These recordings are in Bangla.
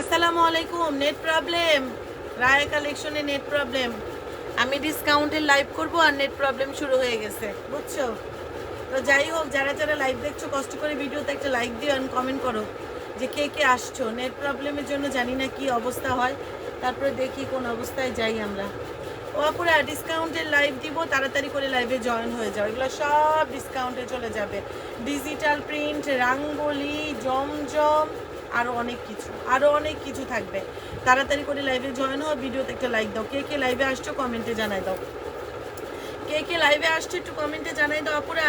আসসালামু আলাইকুম। নেট প্রবলেম, রায় কালেকশনে নেট প্রবলেম। আমি ডিসকাউন্টে লাইভ করব আর নেট প্রবলেম শুরু হয়ে গেছে, বুঝছো? তো যাই হোক, যারা যারা লাইভ দেখছো কষ্ট করে ভিডিওতে একটা লাইক দিও আর কমেন্ট করো যে কে কে আসছো। নেট প্রবলেমের জন্য জানি না কি অবস্থা হয়, তারপরে দেখি কোন অবস্থায় যাই আমরা। ও আপুরা, ডিসকাউন্টের লাইভ দিব, তাড়াতাড়ি করে লাইভে জয়েন হয়ে যাও। এগুলো সব ডিসকাউন্টে চলে যাবে। ডিজিটাল প্রিন্ট, রাঙ্গোলি, জমজম, আরও অনেক কিছু থাকবে। তাড়াতাড়ি করে লাইভে জয়েন হও, ভিডিওতে একটা লাইক দাও। কে কে লাইভে আসছো কমেন্টে জানাই দাও। কে কে লাইভে আসছো একটু কমেন্টে জানাই দাও আপুরা।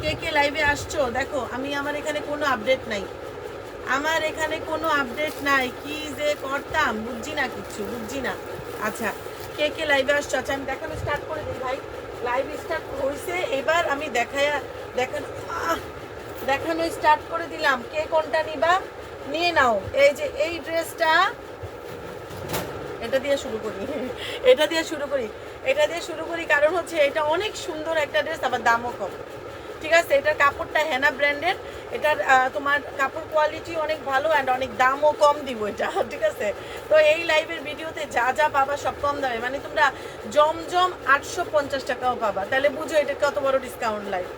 কে কে লাইভে আসছো দেখো। আমার এখানে কোনো আপডেট নাই, কি যে করতাম বুঝছি না, কিচ্ছু বুঝছি না। আচ্ছা, কে কে লাইভে আসছো? আচ্ছা, আমি দেখানো স্টার্ট করে দিই ভাই। লাইভ স্টার্ট হয়েছে, এবার আমি দেখানো স্টার্ট করে দিলাম। কে কোনটা নিবা নিয়ে নাও। এই যে এই ড্রেসটা, এটা দিয়ে শুরু করি এটা দিয়ে শুরু করি কারণ হচ্ছে এটা অনেক সুন্দর একটা ড্রেস, আবার দামও কম। ঠিক আছে, এটার কাপড়টা হেনা ব্র্যান্ডের। এটার তোমার কাপড় কোয়ালিটি অনেক ভালো অ্যান্ড অনেক দামও কম দিব এটা। ঠিক আছে, তো এই লাইভের ভিডিওতে যা যা পাবা সব কম দামে, মানে তোমরা জমজম 850 টাকাও পাবা। তাহলে বুঝো এটা কত বড় ডিসকাউন্ট লাইভ।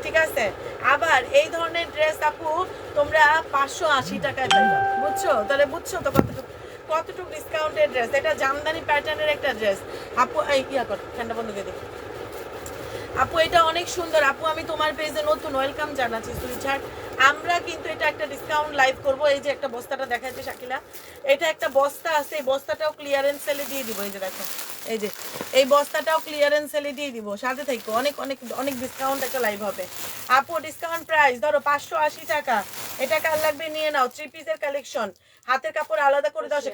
ঠিক আছে, আবার এই ধরনের ড্রেস আপু তোমরা 580 টাকায় পাইবা, বুঝছো? তাহলে বুঝছো তো কতটুকু ডিসকাউন্টের ড্রেস। এটা জামদানি প্যাটার্নের একটা ড্রেস আপু। এই ঠান্ডা বন্ধ করে দিই আপু, এটা অনেক সুন্দর আপু। আমি তোমার পেজে নতুন, ওয়েলকাম জানাচ্ছি সুইটহার্ট। আমরা কিন্তু এটা একটা ডিসকাউন্ট লাইভ করব। এই যে একটা বস্তাটা দেখাচ্ছে শাকিলা, এটা একটা বস্তা আছে, এই বস্তাটাও ক্লিয়ারেন্স সেলে দিয়ে দিব। এই যে দেখো, এই যে এই বস্তাটাও ক্লিয়ারেন্স সেলে দিয়ে দিব। সাথে থাকো, অনেক অনেক অনেক ডিসকাউন্ট একটা লাইভ হবে আপু। ডিসকাউন্ট প্রাইস ধরো 580 টাকা। এটা কার লাগবে নিয়ে নাও। 3 পিসের কালেকশন, হাতের কাপড় আলাদা করে দাও। সে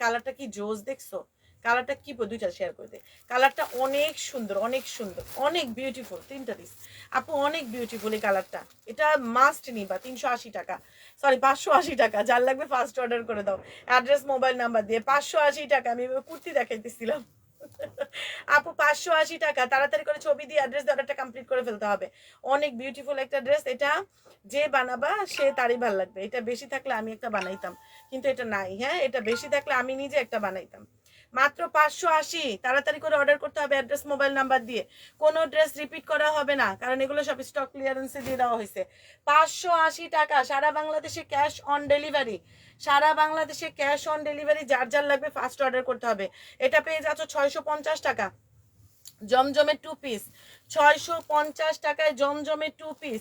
কালারটা কি জোস দেখছো? কালারটা কি, দুইটা শেয়ার করে দে। কালারটা অনেক সুন্দর, অনেক বিউটিফুল। 3টা পিস আপু, অনেক বিউটিফুল এই কালারটা। এটা মাস্ট নিবা। 380 টাকা, সরি 580 টাকা। যার লাগবে ফার্স্ট অর্ডার করে দাও, অ্যাড্রেস মোবাইল নাম্বার দিয়ে। 580 টাকা। আমি কুর্তি দেখাইতেছিলাম আপু, 580 টাকা। তাড়াতাড়ি করে ছবি দিয়ে অ্যাড্রেস দিয়ে অর্ডারটা কমপ্লিট করে ফেলতে হবে। অনেক বিউটিফুল একটা ড্রেস। এটা যে বানাবা সে তারই ভালো লাগবে। এটা বেশি থাকলে আমি একটা বানাইতাম, কিন্তু এটা নাই। হ্যাঁ, এটা বেশি থাকলে আমি নিজে একটা বানাইতাম। মাত্র 580। তাড়াতাড়ি করে অর্ডার করতে হবে অ্যাড্রেস মোবাইল নাম্বার দিয়ে। কোনো ড্রেস রিপিট করা হবে না, কারণ এগুলো সব স্টক ক্লিয়ারেন্সে দিয়ে দেওয়া হয়েছে। 580 টাকা। সারা বাংলাদেশে ক্যাশ অন ডেলিভারি। যার যার লাগবে ফার্স্ট অর্ডার করতে হবে। এটা পেয়ে যাচ্ছ 650 টাকা। জমজমের 2 পিস 650 টাকায়। জমজমের 2 পিস,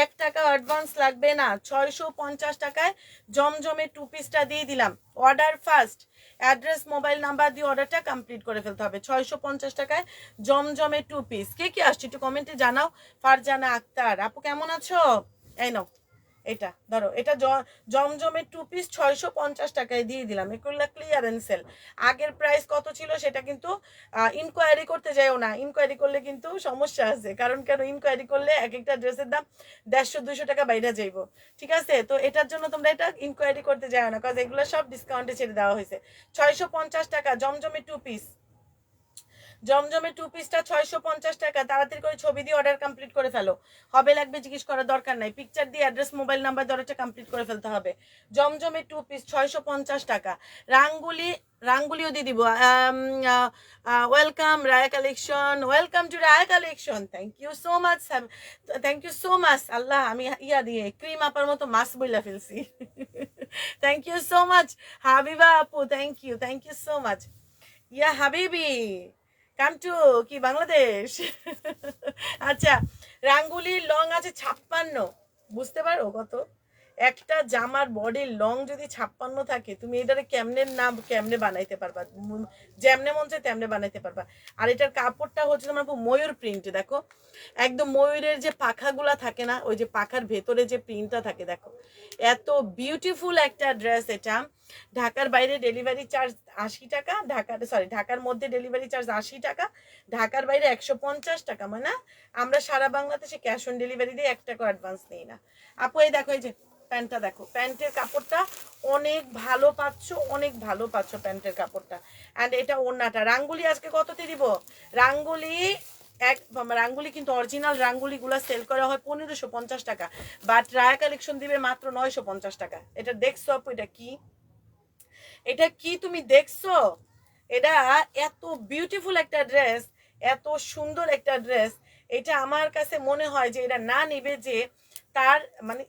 1 টাকা অ্যাডভান্স লাগবে না। 650 টাকায় জমজমের 2 পিসটা দিয়ে দিলাম। Order first, address mobile number দিয়ে অর্ডারটা কমপ্লিট করে ফেলতে হবে। 650 টাকায় জমজমের 2 পিস। কে কে আসছে একটু কমেন্টে জানাও। ফারজানা আক্তার আপু, কেমন আছো? এই নাও, এটা ধরো। এটা জমজমের 2 পিস 650 টাকায় দিয়ে দিলাম। এগুলো ক্লিয়ারেন্স সেল। আগের প্রাইস কত ছিল সেটা কিন্তু ইনকোয়ারি করতে যাইও না। ইনকোয়ারি করলে কিন্তু সমস্যা আছে। কারণ কেন, ইনকোয়ারি করলে এক একটা ড্রেসের দাম 150-200 টাকা বাইরে যাইব। ঠিক আছে, তো এটার জন্য তোমরা এটা ইনকোয়ারি করতে যাও না, কারণ এগুলো সব ডিসকাউন্টে ছেড়ে দেওয়া হয়েছে। 650 টাকা জমজমের 2 পিস। জমজমের 2 পিসটা 650 টাকা। তাড়াতাড়ি করে ছবি দিয়ে অর্ডার কমপ্লিট করে ফেলো। হবে লাগবে জিজ্ঞেস করার দরকার নাই, পিকচার দিয়ে অ্যাড্রেস মোবাইল নাম্বার দিয়ে অর্ডারটা কমপ্লিট করে ফেলতে হবে। জমজমের 2 পিস 650 টাকা। রাঙ্গুলিও দিয়ে দিব। Welcome Raya collection, welcome to Raya collection. Thank you so much, thank you so much. আল্লাহ, আমি ইয়া দিয়ে ক্রিম আপার মতো মাছ বইলা ফেলছি। Thank you so much Habiba আপু, থ্যাংক ইউ সো মাচ। ইয়া হাবিবি, কাম টু কি বাংলাদেশ। আচ্ছা, রাঙ্গুলির লং আছে 56। বুঝতে পারো কত? একটা জামার বডির লং যদি 56 থাকে, তুমি এটারে কেমনে বানাইতে পারবা? যেমনে মন চায় তেমনে বানাইতে পারবা। আর এটার কাপড়টা হচ্ছে তোমার ময়ূর প্রিন্ট। দেখো, একদম ময়ূরের যে পাখাগুলা থাকে না, ওই যে পাখার ভেতরে যে প্রিন্টটা থাকে, দেখো এত বিউটিফুল একটা ড্রেস এটা। ঢাকার বাইরে ডেলিভারি চার্জ 80 টাকা। ঢাকার মধ্যে ডেলিভারি চার্জ 80 টাকা, ঢাকার বাইরে 150 টাকা। মানে আমরা সারা বাংলাদেশে ক্যাশ অন ডেলিভারি দিয়ে 1 টাকা অ্যাডভান্স নেই না আপু। এই দেখো, এই যে প্যান্টটা দেখো, প্যান্টের কাপড়টা অনেক ভালো পাচ্ছ প্যান্টের কাপড়টা। অ্যান্ড এটা ওড়নাটা। রাঙ্গুলি আজকে কততে দিব? রাঙ্গুলি এক রাঙ্গুলি কিন্তু অরিজিনাল রাঙ্গুলিগুলো সেল করা হয় 1550 টাকা, বাট রায়া কালেকশন দিবে মাত্র 950 টাকা। এটা দেখছো আপু? এটা কি, এটা কি তুমি দেখছো? এটা এত বিউটিফুল একটা ড্রেস, এত সুন্দর একটা ড্রেস, এটা আমার কাছে মনে হয় যে এটা না নিবে যে তার মানে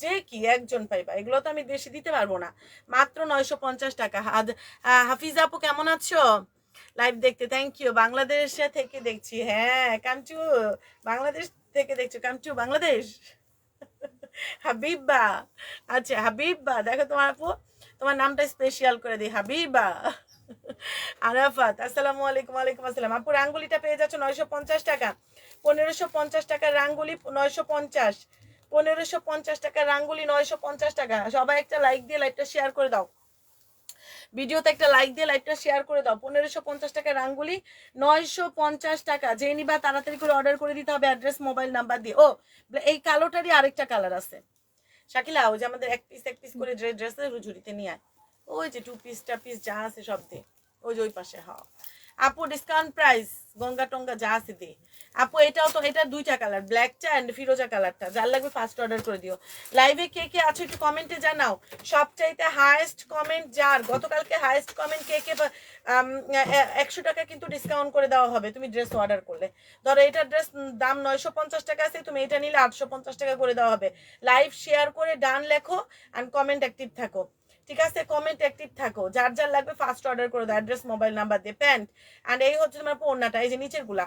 যে কি একজন পাইবা, এগুলো তো আমি বেশি দিতে পারবো না। মাত্র 950 টাকা। হাফিজা আপু কেমন আছো? লাইভ দেখতে থ্যাংক ইউ। বাংলাদেশ থেকে দেখছি, হ্যাঁ কামচু, বাংলাদেশ থেকে দেখছো, কামচু বাংলাদেশ। হাবিবা, আচ্ছা হাবিবা, দেখো তোমার আপু, তোমার নামটা স্পেশাল করে দিই, হাবিবা। আরাফাত আসসালামু আলাইকুম। ওয়ালাইকুম আসসালাম। আপু রাঙ্গুলিটা পেয়ে যাচ্ছ 950 টাকা, 1550 টাকার রাঙ্গুলি 950, 1550 টাকার রাঙ্গুলি 950 টাকা। সবাই একটা লাইক দিয়ে লাইভটা শেয়ার করে দাও, ভিডিওতে একটা লাইক দিয়ে লাইভটা শেয়ার করে দাও। 1550 টাকা রাঙ্গুলি 950 টাকা। যে নিবা তাড়াতাড়ি করে অর্ডার করে দিতে হবে অ্যাড্রেস মোবাইল নাম্বার দিয়ে। ও এই কালোটারই আরেকটা কালার আছে শাকিলা, ওই যে আমাদের এক পিস করে ড্রেসের ঝুড়িতে নিয়ে আয়, ওই যে 2 পিস যা আছে সব দে, ওই যে ওই পাশে। হ্যাঁ আপু ডিসকাউন্ট প্রাইস গঙ্গা টঙ্গা যা আছে দে। আপু এটাও তো, এটা দুইটা কালার, ব্ল্যাকটা এন্ড ফিরোজা কালারটা, যার লাগবে ফার্স্ট অর্ডার করে দিও। লাইভে কে কে আছো একটু কমেন্টে জানাও। সবচাইতে হাইয়েস্ট কমেন্ট যার, গতকালকে হাইয়েস্ট কমেন্ট কে কে 100 টাকা কিন্তু ডিসকাউন্ট করে দেওয়া হবে তুমি ড্রেস অর্ডার করলে। ধরো এটা ড্রেস দাম 950 টাকা আছে, তুমি এটা নিলে 850 টাকা করে দেওয়া হবে। লাইভ শেয়ার করে ডান লেখো অ্যান্ড কমেন্ট অ্যাক্টিভ থাকো, ঠিক আছে? কমেন্ট অ্যাক্টিভ থাকো, যার যার লাগবে ফার্স্ট অর্ডার করে দাও অ্যাড্রেস মোবাইল নাম্বার দিয়ে। প্যান্ট অ্যান্ড এই হচ্ছে তোমার ওড়নাটা, এই যে নিচের গুলা,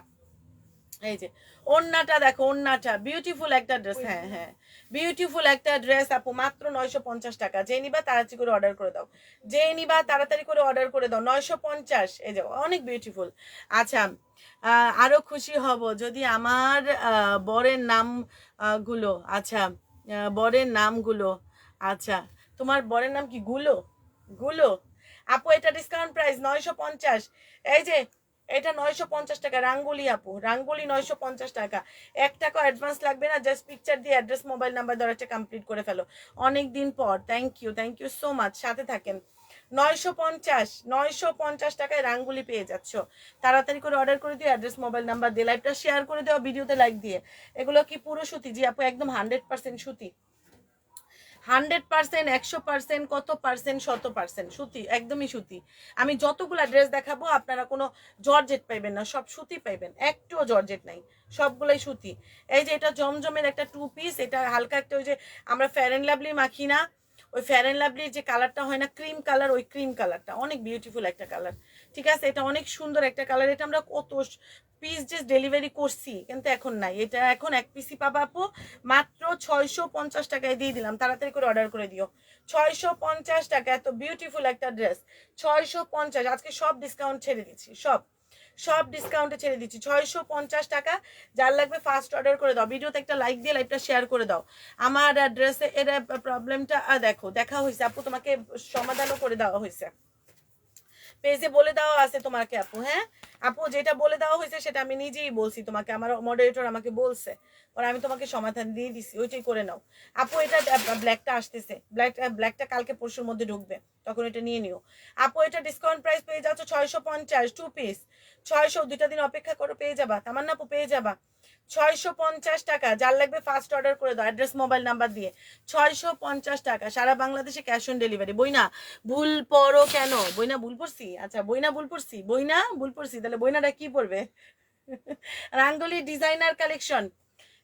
এই যে ওড়নাটা দেখো, ওড়নাটা বিউটিফুল একটা ড্রেস। হ্যাঁ হ্যাঁ বিউটিফুল একটা ড্রেস আপু, মাত্র 950 টাকা। যে নিবা তাড়াতাড়ি করে অর্ডার করে দাও, যে নিবা তাড়াতাড়ি করে অর্ডার করে দাও। 950, এই যে অনেক বিউটিফুল। আচ্ছা আরো খুশি হব যদি আমার বরের নাম গুলো, আচ্ছা বরের নামগুলো, আচ্ছা তোমার বরের নাম কি? গুলো, গুলো আপু এটা ডিসকাউন্ট প্রাইস 950। এই যে এটা 950 টাকা রাঙ্গুলি আপু, রাঙ্গুলি 950 টাকা। 1 টাকা অ্যাডভান্স লাগবে না, জাস্ট পিকচার দিয়ে অ্যাড্রেস মোবাইল নাম্বার দেওয়াটা কমপ্লিট করে ফেলো। অনেক দিন পর, থ্যাংক ইউ সো মাচ, সাথে থাকেন। 950 টাকায় রাঙ্গুলি পেয়ে যাচ্ছ, তাড়াতাড়ি করে অর্ডার করে দিও অ্যাড্রেস মোবাইল নাম্বার দিয়ে। লাইভটা শেয়ার করে দেওয়া, ভিডিওতে লাইক দিয়ে। এগুলো কি পুরো সুতি? জি আপু একদম 100% সুতি, 100%, 100%, কত পার্সেন্ট, 100% সুতি, একদমই সুতি। আমি যতগুলা ড্রেস দেখাবো আপনারা কোনো জর্জেট পাইবেন না, সব সুতি পাইবেন, একটুও জর্জেট নাই, সবগুলাই সুতি। এই যে এটা জমজমের একটা 2 পিস, এটা হালকা একটা ওই যে আমরা ফেয়ার অ্যান্ড লাভলি মাখি না, ওই ফেয়ার অ্যান্ড লাভলির যে কালারটা হয় না ক্রিম কালার, ওই ক্রিম কালারটা অনেক বিউটিফুল একটা কালার, ঠিক আছে? এটা অনেক সুন্দর একটা কালার। এটা আমরা কত পিস যে ডেলিভারি করছি, কিন্তু এখন নাই, এটা এখন এক পিসই পাবা আপু, মাত্র 650 টাকায় দিয়ে দিলাম, তাড়াতাড়ি করে অর্ডার করে দিও। 650 টাকা, এত বিউটিফুল একটা ড্রেস, 650। আজকে সব ডিসকাউন্ট ছেড়ে দিচ্ছি, সব ডিসকাউন্টে ছেড়ে দিচ্ছি। 650 টাকা, যার লাগবে ফার্স্ট অর্ডার করে দাও, ভিডিওতে একটা লাইক দিয়ে লাইভটা শেয়ার করে দাও। আমার ড্রেসে এর প্রবলেমটা দেখো, দেখা হয়েছে আপু, তোমাকে সমাধানও করে দেওয়া হয়েছে, পেজে বলে দেওয়া আছে তোমাকে আপু। হ্যাঁ আপু যেটা বলে দেওয়া হয়েছে সেটা আমি নিজেই বলছি তোমাকে, আমার মডারেটর আমাকে বলছে, পরে আমি তোমাকে সমাধান দিয়ে দিছি, ওইটাই করে নাও আপু। এটা ব্ল্যাকটা আসতেছে, ব্ল্যাকটা কালকে পরশুর মধ্যে ঢুকবে, তখন এটা নিয়ে নিও আপু। এটা ডিসকাউন্ট প্রাইস পেয়ে যাচ্ছ 650, 2 পিস 600, 2টা দিন অপেক্ষা করো, পেয়ে যাবা। তামান্না আপু পেয়ে যাবা 650 টাকা, যার লাগবে ফার্স্ট অর্ডার করে দাও অ্যাড্রেস মোবাইল নাম্বার দিয়ে। 650 টাকা, সারা বাংলাদেশে ক্যাশ অন ডেলিভারি। বইনা ভুল পড়ো কেন? বইনা ভুল পড়ছি? আচ্ছা বইনা ভুল পড়ছি, বইনা ভুল পড়ছি, তাহলে বইনাটা কি পড়বে? রাঙ্গুলি ডিজাইনার কালেকশন,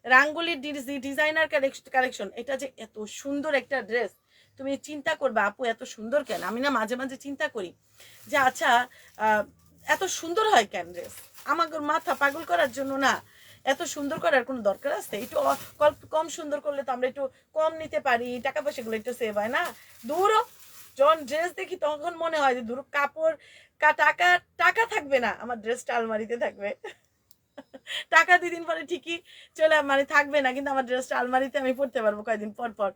রাঙ্গুলির ডিজাইনার কালেকশন। এটা যে এত সুন্দর একটা ড্রেস, তুমি চিন্তা করবে আপু এত সুন্দর কেন? আমি না মাঝে মাঝে চিন্তা করি যে আচ্ছা এত সুন্দর হয় কেন ড্রেস? আমাকে মাথা পাগল করার জন্য না, এত সুন্দর করার কোনো দরকার আছে? একটু কম সুন্দর করলে তো আমরা একটু কম নিতে পারি, টাকা পয়সাগুলো একটু সেভ হয় না? দূরও যখন ড্রেস দেখি তখন মনে হয় যে দূর কাপড় টাকা টাকা থাকবে না, আমার ড্রেসটা আলমারিতে থাকবে। টাকা 2 দিন পরে ঠিকই চলে মানে থাকবে না, কিন্তু আমার ড্রেসটা আলমারিতে আমি পরতে পারবো কয়েকদিন পর পর।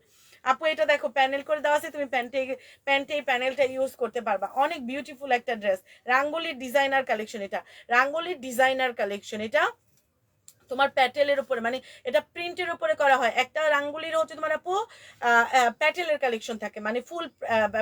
আপু এটা দেখো প্যানেল করে দেওয়া আছে, তুমি প্যান্টে এই প্যানেলটা ইউজ করতে পারবা। অনেক বিউটিফুল একটা ড্রেস, রাঙ্গুলির ডিজাইনার কালেকশন, এটা রাঙ্গুলির ডিজাইনার কালেকশন। এটা তোমার প্যাটেলের উপরে, মানে এটা প্রিন্টের উপরে করা হয়। একটা রাঙ্গুলির হচ্ছে তোমার আপু প্যাটেলের কালেকশন থাকে, মানে ফুল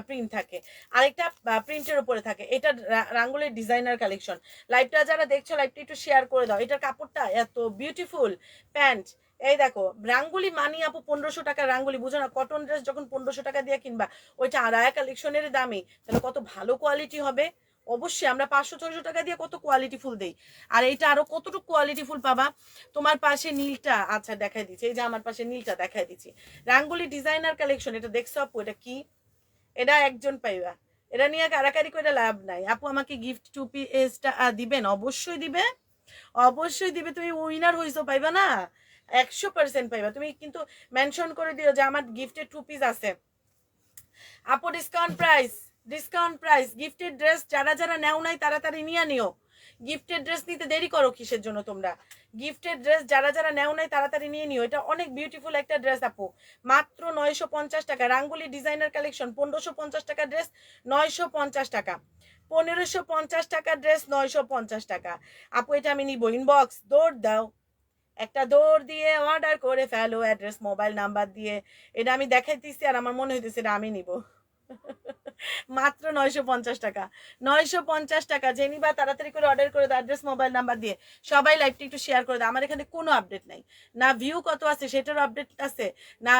প্রিন্ট থাকে, আরেকটা প্রিন্টের উপরে থাকে। এটা রাঙ্গুলির ডিজাইনার কালেকশন। লাইভটা যারা দেখছো লাইভটা একটু শেয়ার করে দাও। এটার কাপড়টা এত বিউটিফুল। প্যান্ট এই দেখো, রাঙ্গুলি মানি আপু 1500 টাকা রাঙ্গুলি, বুঝো না? কটন ড্রেস যখন 1500 টাকা দিয়ে কিনবা, ওইটা আড়ায়া কালেকশনের দামি, তাহলে কত ভালো কোয়ালিটি হবে। অবশ্যই আমরা 500-600 টাকা দিয়ে কত কোয়ালিটি ফুল দেই, আর এইটা আরো কতটুকু কোয়ালিটি ফুল পাবা। তোমার পাশে নীলটা, আচ্ছা দেখাই দিচ্ছি, এই যে আমার পাশে নীলটা দেখাই দিচ্ছি, রাঙ্গুলি ডিজাইনার কালেকশন। এটা দেখছো আপু? এটা কি? এটা একজন পাইবা, এটা নিয়ে কারাকারি করে লাভ নাই। আপু আমাকে গিফট 2 পিসটা দিবেন? অবশ্যই দিবে, অবশ্যই দিবে। তুমি উইনার হইছো, পাইবা না? 100% পাইবা। তুমি কিন্তু মেনশন করে দিও যে আমার গিফটের 2 পিস আছে। আপু discount price, discount price. Gifted dress যারা যারা নেও নাই তাড়াতাড়ি নিয়ে নিও। গিফটেড ড্রেস নিতে দেরি করো কিসের জন্য তোমরা? গিফটেড ড্রেস যারা যারা নেও নাই তাড়াতাড়ি নিয়ে নিও। এটা অনেক বিউটিফুল একটা ড্রেস আপু, মাত্র 950 টাকা। Rangoli designer collection. 1550 টাকা ড্রেস 950 টাকা, 1550 টাকা ড্রেস 950 টাকা। আপু এটা আমি নিবো। ইনবক্স দৌড় দাও, একটা দৌড় দিয়ে অর্ডার করে ফেলো, অ্যাড্রেস মোবাইল নাম্বার দিয়ে। এটা আমি দেখাইতেছি আর আমার মনে হইতেছে এটা আমি নিব। মাত্র 950 টাকা, 950 টাকা। জেনিবা তাড়াতাড়ি করে অর্ডার করে দাও অ্যাড্রেস মোবাইল নাম্বার দিয়ে। সবাই লাইভটি একটু শেয়ার করে দাও। আমার এখানে কোনো আপডেট নাই, না ভিউ কত আছে সেটার আপডেট আছে, না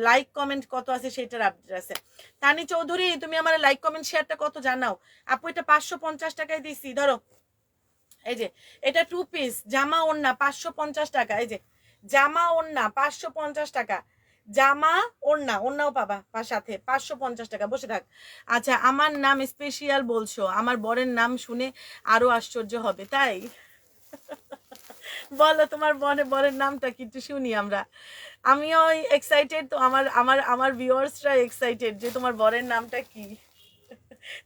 লাইক কমেন্ট কত আছে সেটার আপডেট আছে। তানি চৌধুরী তুমি আমার লাইক কমেন্ট শেয়ারটা কত জানাও। আপু এটা 550 টাকায় দিছি, ধরো। এই যে এটা 2 পিস জামা ওড়না 550 টাকা। এই যে জামা ওড়না 550 টাকা, জামা ওড়না, ওড়নাও পাবা সাথে 550 টাকা। বসে থাক। আচ্ছা আমার নাম স্পেশাল বলছো, আমার বরের নাম শুনে আরো আশ্চর্য হবে, তাই? বলো তোমার বরের নামটা কি একটু শুনি আমরা। আমিও এক্সাইটেড, তো আমার আমার আমার ভিউয়ার্সরা এক্সাইটেড যে তোমার বরের নামটা কি।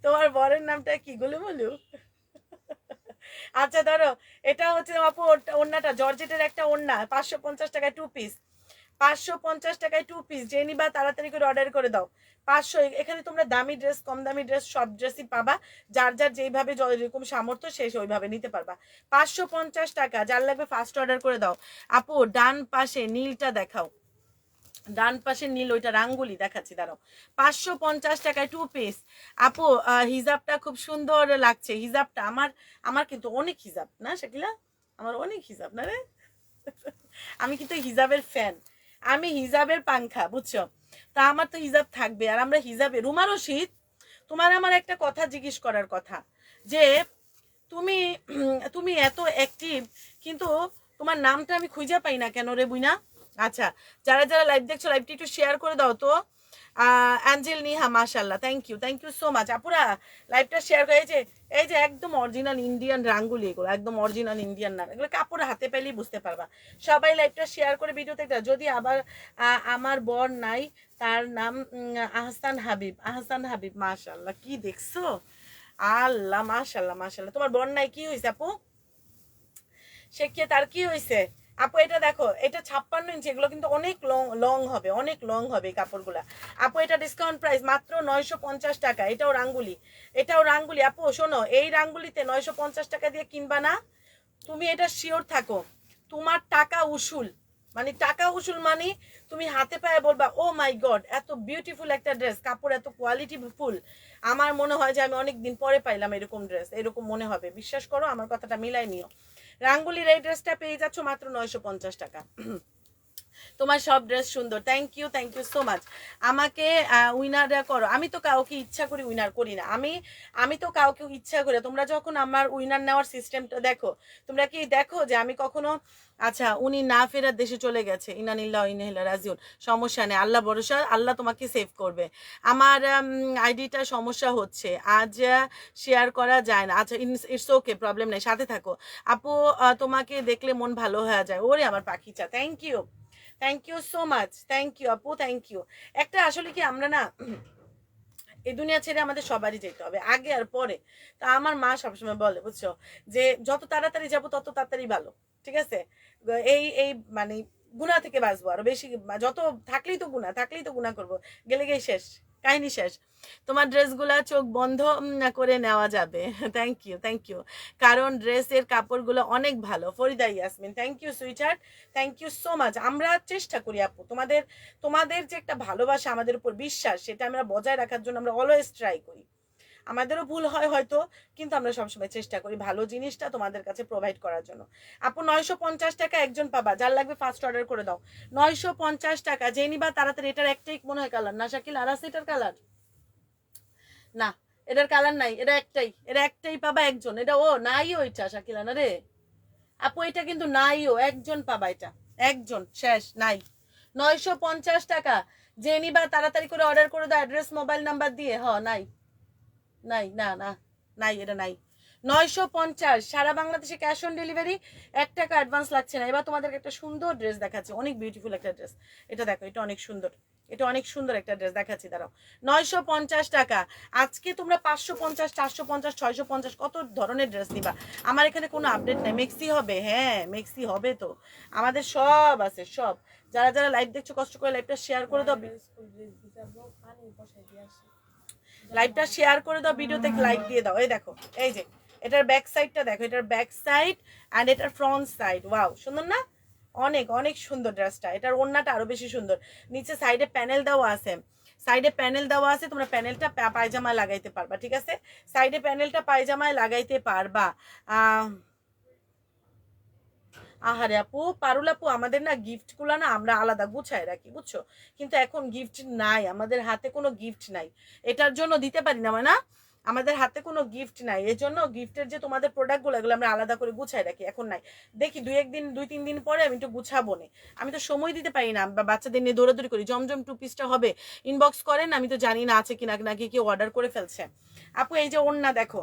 তোমার বরের নামটা কি গুলুমুলু? আচ্ছা ধরো, এটা হচ্ছে আপু ওড়নাটা জর্জেটের একটা ওড়না, 550 টাকায় 2 পিস, 550 টাকায় 2 পিস। যে নিবা তাড়াতাড়ি করে অর্ডার করে দাও। 500। এখানে তোমরা দামি ড্রেস কম দামি ড্রেস সব ড্রেসই পাবা, যার যার যেইভাবে যেরকম সামর্থ্য সে ওইভাবে নিতে পারবা। 550 টাকা, যার লাগবে ফার্স্ট অর্ডার করে দাও। আপু ডান পাশে নীলটা দেখাও, ডান পাশে নীল, ওইটা রাঙ্গুলি দেখাচ্ছি, দাঁড়াও। 550 টাকায় 2 পিস। আপু হিজাবটা খুব সুন্দর লাগছে। হিজাবটা আমার আমার কিন্তু অনেক হিজাব না শাকিলা, আমার অনেক হিজাব না রে। আমি কিন্তু হিজাবের ফ্যান, আমি হিজাবের পাংখা, বুঝছো? তা আমার তো হিজাব থাকবে, আর আমরা হিজাবে। রুমা রশিদ, তোমার আমার একটা কথা জিজ্ঞেস করার কথা, যে তুমি তুমি এত অ্যাক্টিভ, কিন্তু তোমার নামটা আমি খুঁজে পাই না কেন রে বুইনা? আচ্ছা যারা যারা লাইভ দেখছো লাইভটি একটু শেয়ার করে দাও তো। অ্যাঞ্জেল নিহা মাশাল্লাহ, থ্যাংক ইউ সো মাচ। আপুরা লাইভটা শেয়ার করে, এই যে একদম অরিজিনাল ইন্ডিয়ান রাঙ্গুলি, এগুলো একদম অরিজিনাল ইন্ডিয়ান নাম, এগুলো কাপড় হাতে পেলেই বুঝতে পারবা। সবাই লাইভটা শেয়ার করে ভিডিওতে। যদি আবার আমার বর নাই, তার নাম আহসান হাবিব, আহসান হাবিব। মাশাল্লাহ, কি দেখছো? আল্লাহ, মাশাল্লাহ মাশাল্লাহ। তোমার বর নাই, কি হয়েছে আপু? সে কে, তার কি হয়েছে? আপু এটা দেখো, এটা 56 ইঞ্চি, এগুলো কিন্তু অনেক লং লং হবে, অনেক লং হবে এই কাপড়গুলা। আপু এটা ডিসকাউন্ট প্রাইস মাত্র 950 টাকা। এটাও রাঙ্গুলি, এটাও রাঙ্গুলি। আপু শোনো, এই রাঙ্গুলিতে 950 টাকা দিয়ে কিনবা না, তুমি এটা শিওর থাকো, তোমার টাকা উসুল। মানে টাকা উসুল, মানে তুমি হাতে পায়ে বলবা ও মাই গড, এত বিউটিফুল একটা ড্রেস, কাপড় এত কোয়ালিটি ফুল। আমার মনে হয় যে আমি অনেক দিন পরে পাইলাম এরকম ড্রেস, এরকম মনে হবে। বিশ্বাস করো, আমার কথাটা মিলাই নিও। রাঙ্গুলির এই ড্রেসটা পেয়ে যাচ্ছ মাত্র 950 টাকা। তোমার সব ড্রেস সুন্দর, থ্যাংক ইউ সো মাচ। আমাকে উইনার করো। আমি তো কাউকে ইচ্ছা করে উইনার করি না, আমি তো কাউকে ইচ্ছা করে। তোমরা যখন আমার উইনার নেওয়ার সিস্টেমটা দেখো, তোমরা কি দেখো যে আমি কখনো, আচ্ছা উনি না ফেরার দেশে চলে গেছে, ইনানিল্লাহ ইনহিল্লাহ রাজিউন, সমস্যা নেই, আল্লাহ ভরসা, আল্লাহ তোমাকে সেভ করবে। আমার আইডিটা সমস্যা হচ্ছে, আজ শেয়ার করা যায় না। আচ্ছা ইটস ওকে, প্রবলেম নেই, সাথে থাকো। আপু তোমাকে দেখলে মন ভালো হয়ে যায়। ওরে আমার পাখিচা, thank you so much, thank you আপু, থ্যাংক ইউ। একটা আসলে কি, আমরা না এই দুনিয়া ছেড়ে আমাদের সবারই যেতে হবে, আগে আর পরে। তা আমার মা সবসময় বলে, বুঝছো, যে যত তাড়াতাড়ি যাবো তত তাড়াতাড়ি ভালো, ঠিক আছে? এই এই মানে গুনাহ থেকে বাঁচবো, আরো বেশি, যত থাকলেই তো গুনাহ করবো, গেলে গিয়ে শেষ। কাহিনী শেষ। তোমার ড্রেসগুলা চোখ বন্ধ করে নেওয়া যাবে। Thank you, thank you. কারণ ড্রেসের কাপড়গুলো অনেক ভালো। Farida Yasmin, thank you sweetheart, thank you so much. আমরা চেষ্টা করি আপু, তোমাদের তোমাদের যে একটা ভালোবাসা, আমাদের উপর বিশ্বাস, সেটা আমরা বজায় রাখার জন্য আমরা অলওয়েজ ট্রাই করি। আমাদেরও ভুল হয় হয়তো, কিন্তু আমরা সবসময় চেষ্টা করি ভালো জিনিসটা তোমাদের কাছে প্রোভাইড করার জন্য। আপু 950 টাকা একজন পাবা, যার লাগবে ফার্স্ট অর্ডার করে দাও। 950 টাকা, যে নিবা তাড়াতাড়ি। এটার একটাই মনে হয় কালার না শাকিল? আর আছে এটার কালার? না, এটার কালার নাই, এটা একটাই, এটা একটাই পাবা একজন। এটা ও নাই, ওইটা শাকিলা না রে আপু, এটা কিন্তু নাই, ও একজন পাবা, এটা একজন, শেষ, নাই। 950 টাকা, যে নিবা তাড়াতাড়ি করে অর্ডার করে দাও অ্যাড্রেস মোবাইল নাম্বার দিয়ে। নাই, নাই, না না, নাই, এটা নাই। 950, সারা বাংলাদেশে ক্যাশ অন ডেলিভারি, 1 টাকা অ্যাডভান্স লাগছে না। এবার তোমাদেরকে একটা সুন্দর ড্রেস দেখাচ্ছি, অনেক বিউটিফুল একটা ড্রেস। এটা দেখো, এটা অনেক সুন্দর, এটা অনেক সুন্দর একটা ড্রেস দেখাচ্ছি, দাঁড়াও। 950 টাকা। আজকে তোমরা 550, 450, 650 কত ধরনের ড্রেস নিবা। আমার এখানে কোনো আপডেট নেই। মেক্সি হবে, হ্যাঁ মেক্সি হবে তো, আমাদের সব আছে, সব। যারা যারা লাইভ দেখছো কষ্ট করে লাইভটা শেয়ার করে দাও, লাইভটা শেয়ার করে দাও, ভিডিওতে লাইক দিয়ে দাও। এই দেখো, এই যে এটার ব্যাক সাইডটা দেখো, এটার ব্যাক সাইড অ্যান্ড এটার ফ্রন্ট সাইড, ওয়াও সুন্দর না? অনেক অনেক সুন্দর ড্রেসটা। এটার ওড়নাটা আরো বেশি সুন্দর। নিচে সাইডে প্যানেল দেওয়া আছে, সাইডে প্যানেল দেওয়া আছে, তোমরা প্যানেলটা পায়জামায় লাগাইতে পারবা, ঠিক আছে? সাইডে প্যানেলটা পায়জামায় লাগাইতে পারবা। আহারে আপু, পারুল আপু, আমাদের না গিফটগুলো না আমরা আলাদা গুছায় রাখি, বুঝছো? কিন্তু এখন গিফট নাই, আমাদের হাতে কোনো গিফট নাই, এটার জন্য দিতে পারি না, না আমাদের হাতে কোনো গিফট নাই, এই জন্য গিফটের যে তোমাদের প্রোডাক্টগুলো, এগুলো আমরা আলাদা করে গুছায় রাখি, এখন নাই। দেখি 2-3 দিন পরে আমি একটু গুছাবো না, আমি তো সময় দিতে পারি না, বাচ্চাদের নিয়ে দৌড়াদৌড়ি করি। জমজম 2 পিসটা হবে, ইনবক্স করেন, আমি তো জানি না আছে কিনা, নাকি কেউ অর্ডার করে ফেলছে। আপু এই যে ওড়না দেখো,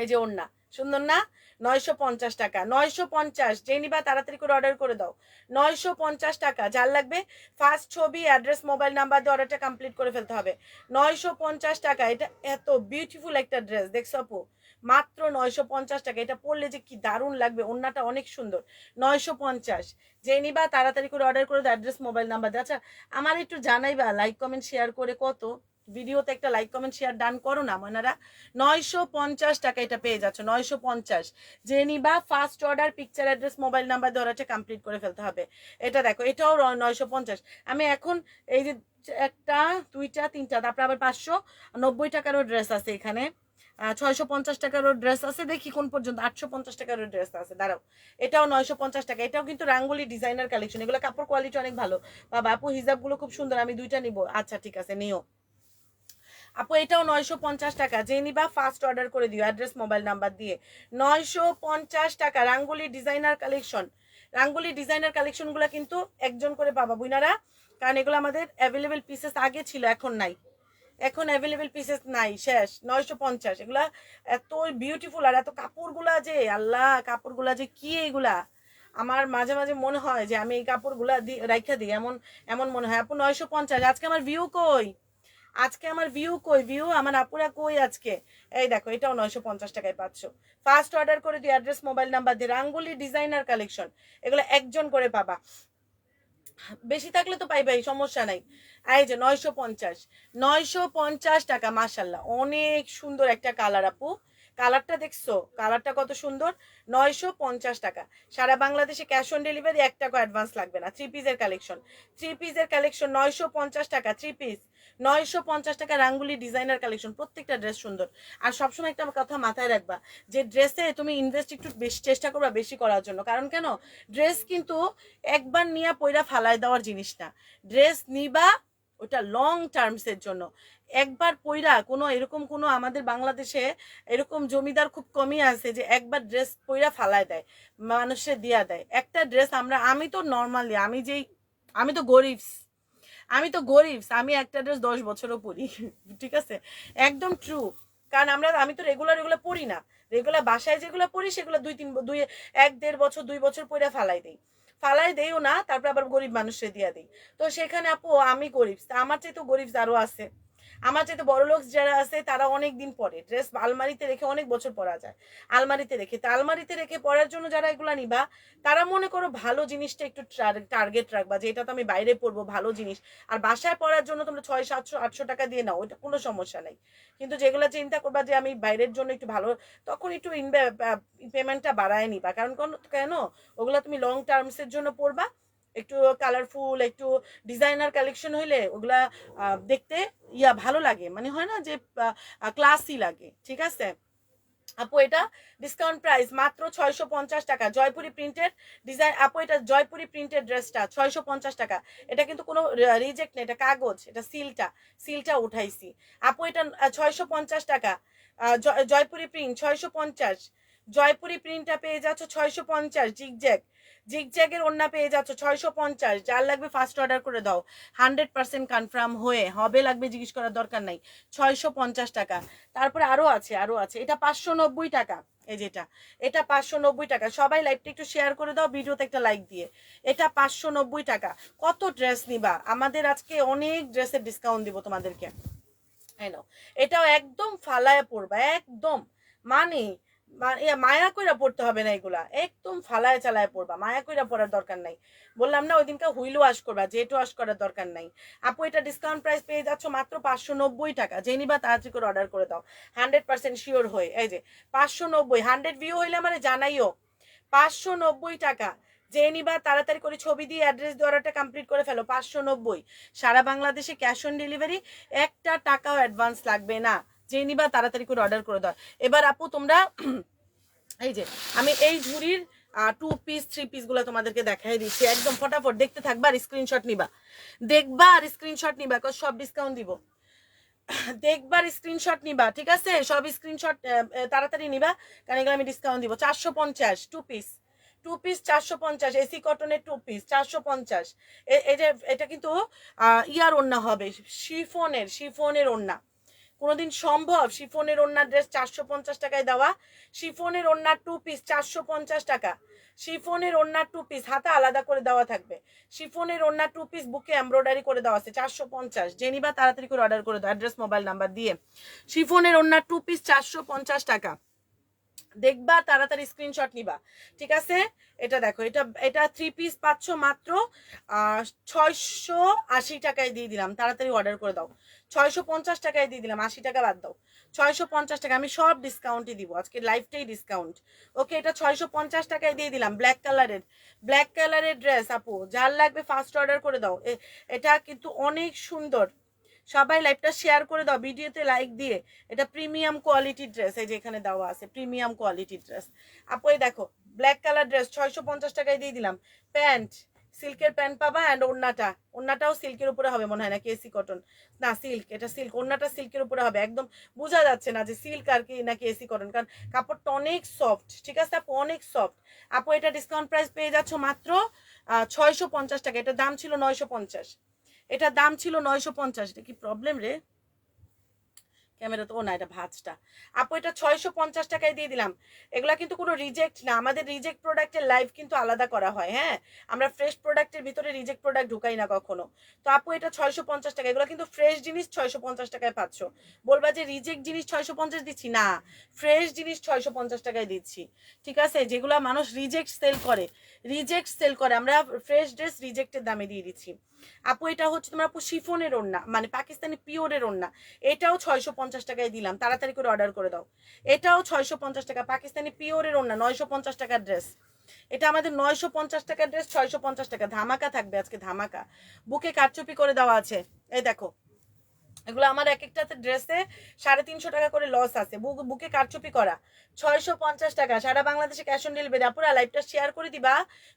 এই যে ওড়না সুন্দর না? 950 টাকা, 950, যে নিবা তাড়াতাড়ি করে অর্ডার করে দাও। 950 টাকা, যার লাগবে ফার্স্ট ছবি, অ্যাড্রেস, মোবাইল নাম্বার দিয়ে অর্ডারটা কমপ্লিট করে ফেলতে হবে। 950 টাকা, এটা এত বিউটিফুল একটা ড্রেস, দেখছো আপু? মাত্র 950 টাকা, এটা পরলে যে কি দারুণ লাগবে, ওড়নাটা অনেক সুন্দর। 950, যে নিবা তাড়াতাড়ি করে অর্ডার করে দাও, অ্যাড্রেস, মোবাইল নাম্বার দিয়ে। আচ্ছা আমার একটু জানাইবা লাইক কমেন্ট শেয়ার করে, কত ভিডিওতে একটা লাইক কমেন্ট শেয়ার ডান করো না ময়নারা। 950 টাকা এটা পেয়ে যাচ্ছ, 950। যে নিবা first order, picture, address, mobile number দিয়ে অর্ডারটা কমপ্লিট করে ফেলতে হবে। এটা দেখো, এটাও 950। আমি এখন এই যে 1টা 2টা 3টা, তারপরে আবার 590 টাকারও ড্রেস আছে এখানে, 650 টাকারও ড্রেস আছে, দেখি কোন পর্যন্ত। 850 টাকারও ড্রেস আছে, দাঁড়াও। এটাও 950 টাকা, এটাও কিন্তু রাঙ্গুলি ডিজাইনার কালেকশন, এগুলো কাপড় কোয়ালিটি অনেক ভালো। বা বাপু হিজাবগুলো খুব সুন্দর, আমি 2টা নিব। আচ্ছা ঠিক আছে, নিও আপু। এটাও 950 টাকা, যে নিবা ফার্স্ট অর্ডার করে দিও, অ্যাড্রেস, মোবাইল নাম্বার দিয়ে। 950 টাকা, Rangoli designer collection. Rangoli designer কালেকশনগুলো কিন্তু একজন করে পাবা বুইনারা, কারণ এগুলো আমাদের অ্যাভেলেবেল পিসেস আগে ছিল, এখন নাই, এখন অ্যাভেলেবেল পিসেস নাই, শেষ। 950, এগুলা এত বিউটিফুল, আর এত কাপড়গুলা যে আল্লাহ, কাপড়গুলা যে কি এগুলা, আমার মাঝে মাঝে মনে হয় যে আমি এই কাপড়গুলা রাইখা দিই, এমন এমন মনে হয়। আপু 950, আজকে আমার ভিউ কই? আজকে আমার ভিউ কই? ভিউ আমার আপুরা কই আজকে? এই দেখো, এটাও 950 টাকায় পাচ্ছ। ফার্স্ট অর্ডার করে দিও, অ্যাড্রেস, মোবাইল নাম্বার দিয়ে। রাঙ্গুলি ডিজাইনার কালেকশন, এগুলো একজন করে পাবা, বেশি থাকলে তো পাইবাই, সমস্যা নাই। এই যে 950, 950 টাকা, মাশাল্লাহ অনেক সুন্দর একটা কালার আপু। কালারটা দেখছো, কালারটা কত সুন্দর। 950 টাকা, সারা বাংলাদেশে ক্যাশ অন ডেলিভারি, 1 টাকা অ্যাডভান্স লাগবে না। 3 পিসের কালেকশন, 3 পিসের কালেকশন, 950 টাকা 3 পিস, 950 টাকা। রাঙ্গুলি ডিজাইনার কালেকশন, প্রত্যেকটা ড্রেস সুন্দর। আর সবসময় একটা কথা মাথায় রাখবা, যে ড্রেসে তুমি ইনভেস্ট একটু বেশি চেষ্টা করবা, বেশি করার জন্য। কারণ কেন, ড্রেস কিন্তু একবার নিয়ে পয়রা ফালাই দেওয়ার জিনিস না, ড্রেস নিবা ওটা লং টার্মসের জন্য। একবার পয়রা কোনো এরকম কোনো আমাদের বাংলাদেশে এরকম জমিদার খুব কমই আছে যে একবার ড্রেস পয়রা ফালায় দেয়, মানুষে দিয়া দেয় একটা ড্রেস। আমি তো নর্মালি, আমি তো গরিবস, আমি একটা ড্রেস 10 বছরও পরি, ঠিক আছে, একদম ট্রু। কারণ আমি তো রেগুলার পরি না, রেগুলার বাসায় যেগুলো পরি সেগুলো 1-1.5 বছর 2 বছর পরে ফালাই দেইও না, তারপর আবার গরিব মানুষে দিয়া দিই। তো সেখানে আপু আমি গরিব, আমার চেয়ে তো গরিব আরো আছে। আমার যেহেতু বড় লোক যারা আছে তারা অনেক দিন পরে ড্রেস আলমারিতে রেখে অনেক বছর পরা যায়, আলমারিতে রেখে, তা আলমারিতে রেখে পরার জন্য যারা এগুলা নিবা তারা মনে করো ভালো জিনিসটা একটু টার্গেট রাখবা যে এটা তো আমি বাইরে পরবো ভালো জিনিস, আর বাসায় পরার জন্য তোমরা 600-700-800 টাকা দিয়ে নাও, ওইটা কোনো সমস্যা নেই। কিন্তু যেগুলো চিন্তা করবা যে আমি বাইরের জন্য একটু ভালো, তখন একটু পেমেন্টটা বাড়ায় নিবা, কারণ কেন ওগুলো তুমি লং টার্মসের জন্য পরবা, একটু কালারফুল একটু ডিজাইনার কালেকশন হইলে ওগুলা দেখতে ভালো লাগে, মানে হয় না যে ক্লাসি লাগে, ঠিক আছে। আপু এটা ডিসকাউন্ট প্রাইস মাত্র 650 টাকা, জয়পুরি প্রিন্টেড ডিজাইন। আপু এটা জয়পুরি প্রিন্টেড ড্রেসটা 650 টাকা, এটা কিন্তু কোনো রিজেক্ট নেই, এটা কাগজ, এটা সিলটা উঠাইছি। আপু এটা 650 টাকা, জয়পুরি প্রিন্ট 650, জয়পুরি প্রিন্টটা পেয়ে যাচ্ছ 650, জিগজ্যাগের ওড়না পেয়ে যাচ্ছ 650। যার লাগবে ফার্স্ট অর্ডার করে দাও, 100% কনফার্ম হয়ে হবে লাগবে জিজ্ঞেস করার দরকার নাই, 650 টাকা। তারপরে আরো আছে এটা 590 টাকা, এই যেটা, এটা 590 টাকা। সবাই লাইভটা একটু শেয়ার করে দাও, ভিডিওতে একটা লাইক দিয়ে। এটা 590 টাকা। কত ড্রেস নিবা? আমাদের আজকে অনেক ড্রেসের ডিসকাউন্ট দিব তোমাদেরকে। এটাও একদম ফালায় পড়বা, একদম মানে মায়া কইরা পড়তে হবে না, এগুলা একদম ফালায় চালায় পড়বা, মায়া কইরা পড়ার দরকার নাই। বললাম না ওই দিনকে হুইলও ওয়াশ করবা, জেট ওয়াশ করার দরকার নাই। আপু এটা ডিসকাউন্ট প্রাইস পেয়ে যাচ্ছ মাত্র 590 টাকা, যে নিবা তাড়াতাড়ি করে অর্ডার করে দাও, 100% শিওর হয়ে। এই যে 590, 100 ভিউ হইলে মানে জানাইও, 590 টাকা, যে নিবা তাড়াতাড়ি করে ছবি দিয়ে অ্যাড্রেস দিয়ে অর্ডারটা কমপ্লিট করে ফেলো। 590, সারা বাংলাদেশে ক্যাশ অন ডেলিভারি, একটা টাকাও অ্যাডভান্স লাগবে না, যে নিবা তাড়াতাড়ি করে অর্ডার করে দাও। এবার আপু তোমরা এই যে আমি এই ঝুড়ির 2 পিস 3 পিস গুলো তোমাদেরকে দেখাই দিচ্ছি, একদম ফটাফট দেখতে থাকবা আর স্ক্রিনশট নিবা, দেখবা আর স্ক্রিনশট নিবা, সব ডিসকাউন্ট দিব, দেখবার স্ক্রিনশট নিবা, ঠিক আছে? সব স্ক্রিনশট তাড়াতাড়ি নিবা, কারণ এগুলো আমি ডিসকাউন্ট দিব। 450 টু পিস 450, এসি কটনের 2 পিস 450। এটা কিন্তু ইয়ার ওড়না হবে, শিফনের ওড়না। কোনোদিন সম্ভব শিফনের ওড়নার ড্রেস 450 টাকায় দেওয়া? শিফনের ওড়নার 2 পিস 450 টাকা, শিফনের ওড়নার 2 পিস হাতে আলাদা করে দেওয়া থাকবে, শিফনের ওড়নার 2 পিস বুকে এমব্রয়ডারি করে দেওয়া আছে 450। জেনিবা তাড়াতাড়ি করে অর্ডার করে দাও অ্যাড্রেস মোবাইল নাম্বার দিয়ে। শিফনের ওড়নার 2 পিস 450 টাকা, দেখবা তাড়াতাড়ি স্ক্রিনশট নিবা, ঠিক আছে? এটা দেখো, এটা 3 পিস পাচ্ছ মাত্র 680 টাকায় দিয়ে দিলাম, তাড়াতাড়ি অর্ডার করে দাও। 650 টাকায় দিয়ে দিলাম, 80 টাকা বাদ দাও, 650 টাকা। আমি সব ডিসকাউন্টই দিব, আজকে লাইফটাই ডিসকাউন্ট। ওকে, এটা 650 টাকায় দিয়ে দিলাম, ব্ল্যাক কালারের ড্রেস। আপু যার লাগবে ফার্স্ট অর্ডার করে দাও, এটা কিন্তু অনেক সুন্দর। সবাই লাইভটা শেয়ার করে দাও, ভিডিওতে লাইক দিয়ে। এটা প্রিমিয়াম কোয়ালিটির ড্রেস, এই যে এখানে দেওয়া আছে প্রিমিয়াম কোয়ালিটির ড্রেস। আপু এই দেখো ব্ল্যাক কালার ড্রেস 650 টাকায় দিয়ে দিলাম। প্যান্ট, সিল্কের প্যান্ট পাবা, অ্যান্ড ওড়নাটাও সিল্কের উপরে হবে মনে হয়, নাকি এসি কটন? না সিল্ক, এটা সিল্ক, ওড়নাটা সিল্কের উপরে হবে, একদম বোঝা যাচ্ছে না যে সিল্ক আর কি নাকি এসি কটন, কারণ কাপড়টা অনেক সফট, ঠিক আছে আপু, অনেক সফট। আপু এটা ডিসকাউন্ট প্রাইস পেয়ে যাচ্ছ মাত্র 650 টাকা, এটার দাম ছিল 950, এটার দাম ছিল 950। এটা কি প্রবলেম রে ক্যামেরা তো? ও না, এটা ভাঁজটা। আপু এটা 650 টাকায় দিয়ে দিলাম। এগুলা কিন্তু কোনো রিজেক্ট না, আমাদের রিজেক্ট প্রোডাক্টের লাইভ কিন্তু আলাদা করা হয়, হ্যাঁ, আমরা ফ্রেশ প্রোডাক্টের ভিতরে রিজেক্ট প্রোডাক্ট ঢুকাই না কখনো। তো আপু এটা 650 টাকা, এগুলো কিন্তু ফ্রেশ জিনিস 650 টাকায় পাচ্ছ। বলবা যে রিজেক্ট জিনিস 650 দিচ্ছি, না, ফ্রেশ জিনিস 650 টাকায় দিচ্ছি, ঠিক আছে? যেগুলো মানুষ রিজেক্ট সেল করে, আমরা ফ্রেশ ড্রেস রিজেক্টের দামে দিয়ে দিচ্ছি। আপু এটা হচ্ছে তোমার আপু শিফনের ওড়না, মানে পাকিস্তানি পিওরের ওড়না, এটাও 650 টাকায় দিলাম, তাড়াতাড়ি করে অর্ডার করে দাও। এটাও 650 টাকা, পাকিস্তানি পিওরের ওড়না, 950 টাকার ড্রেস। এটা আমাদের 950 টাকার ড্রেস, 650 টাকা, ধামাকা থাকবে আজকে, ধামাকা। বুকে কারচুপি করে দেওয়া আছে, এই দেখো, এগুলো আমার এক একটাতে ড্রেসে 350 টাকা করে লস আছে, বুকে কারচুপি করা, 650 টাকা, সারা বাংলাদেশে ক্যাশ অন ডেলিভারি। আপুরা লাইভটা শেয়ার করে দিবা,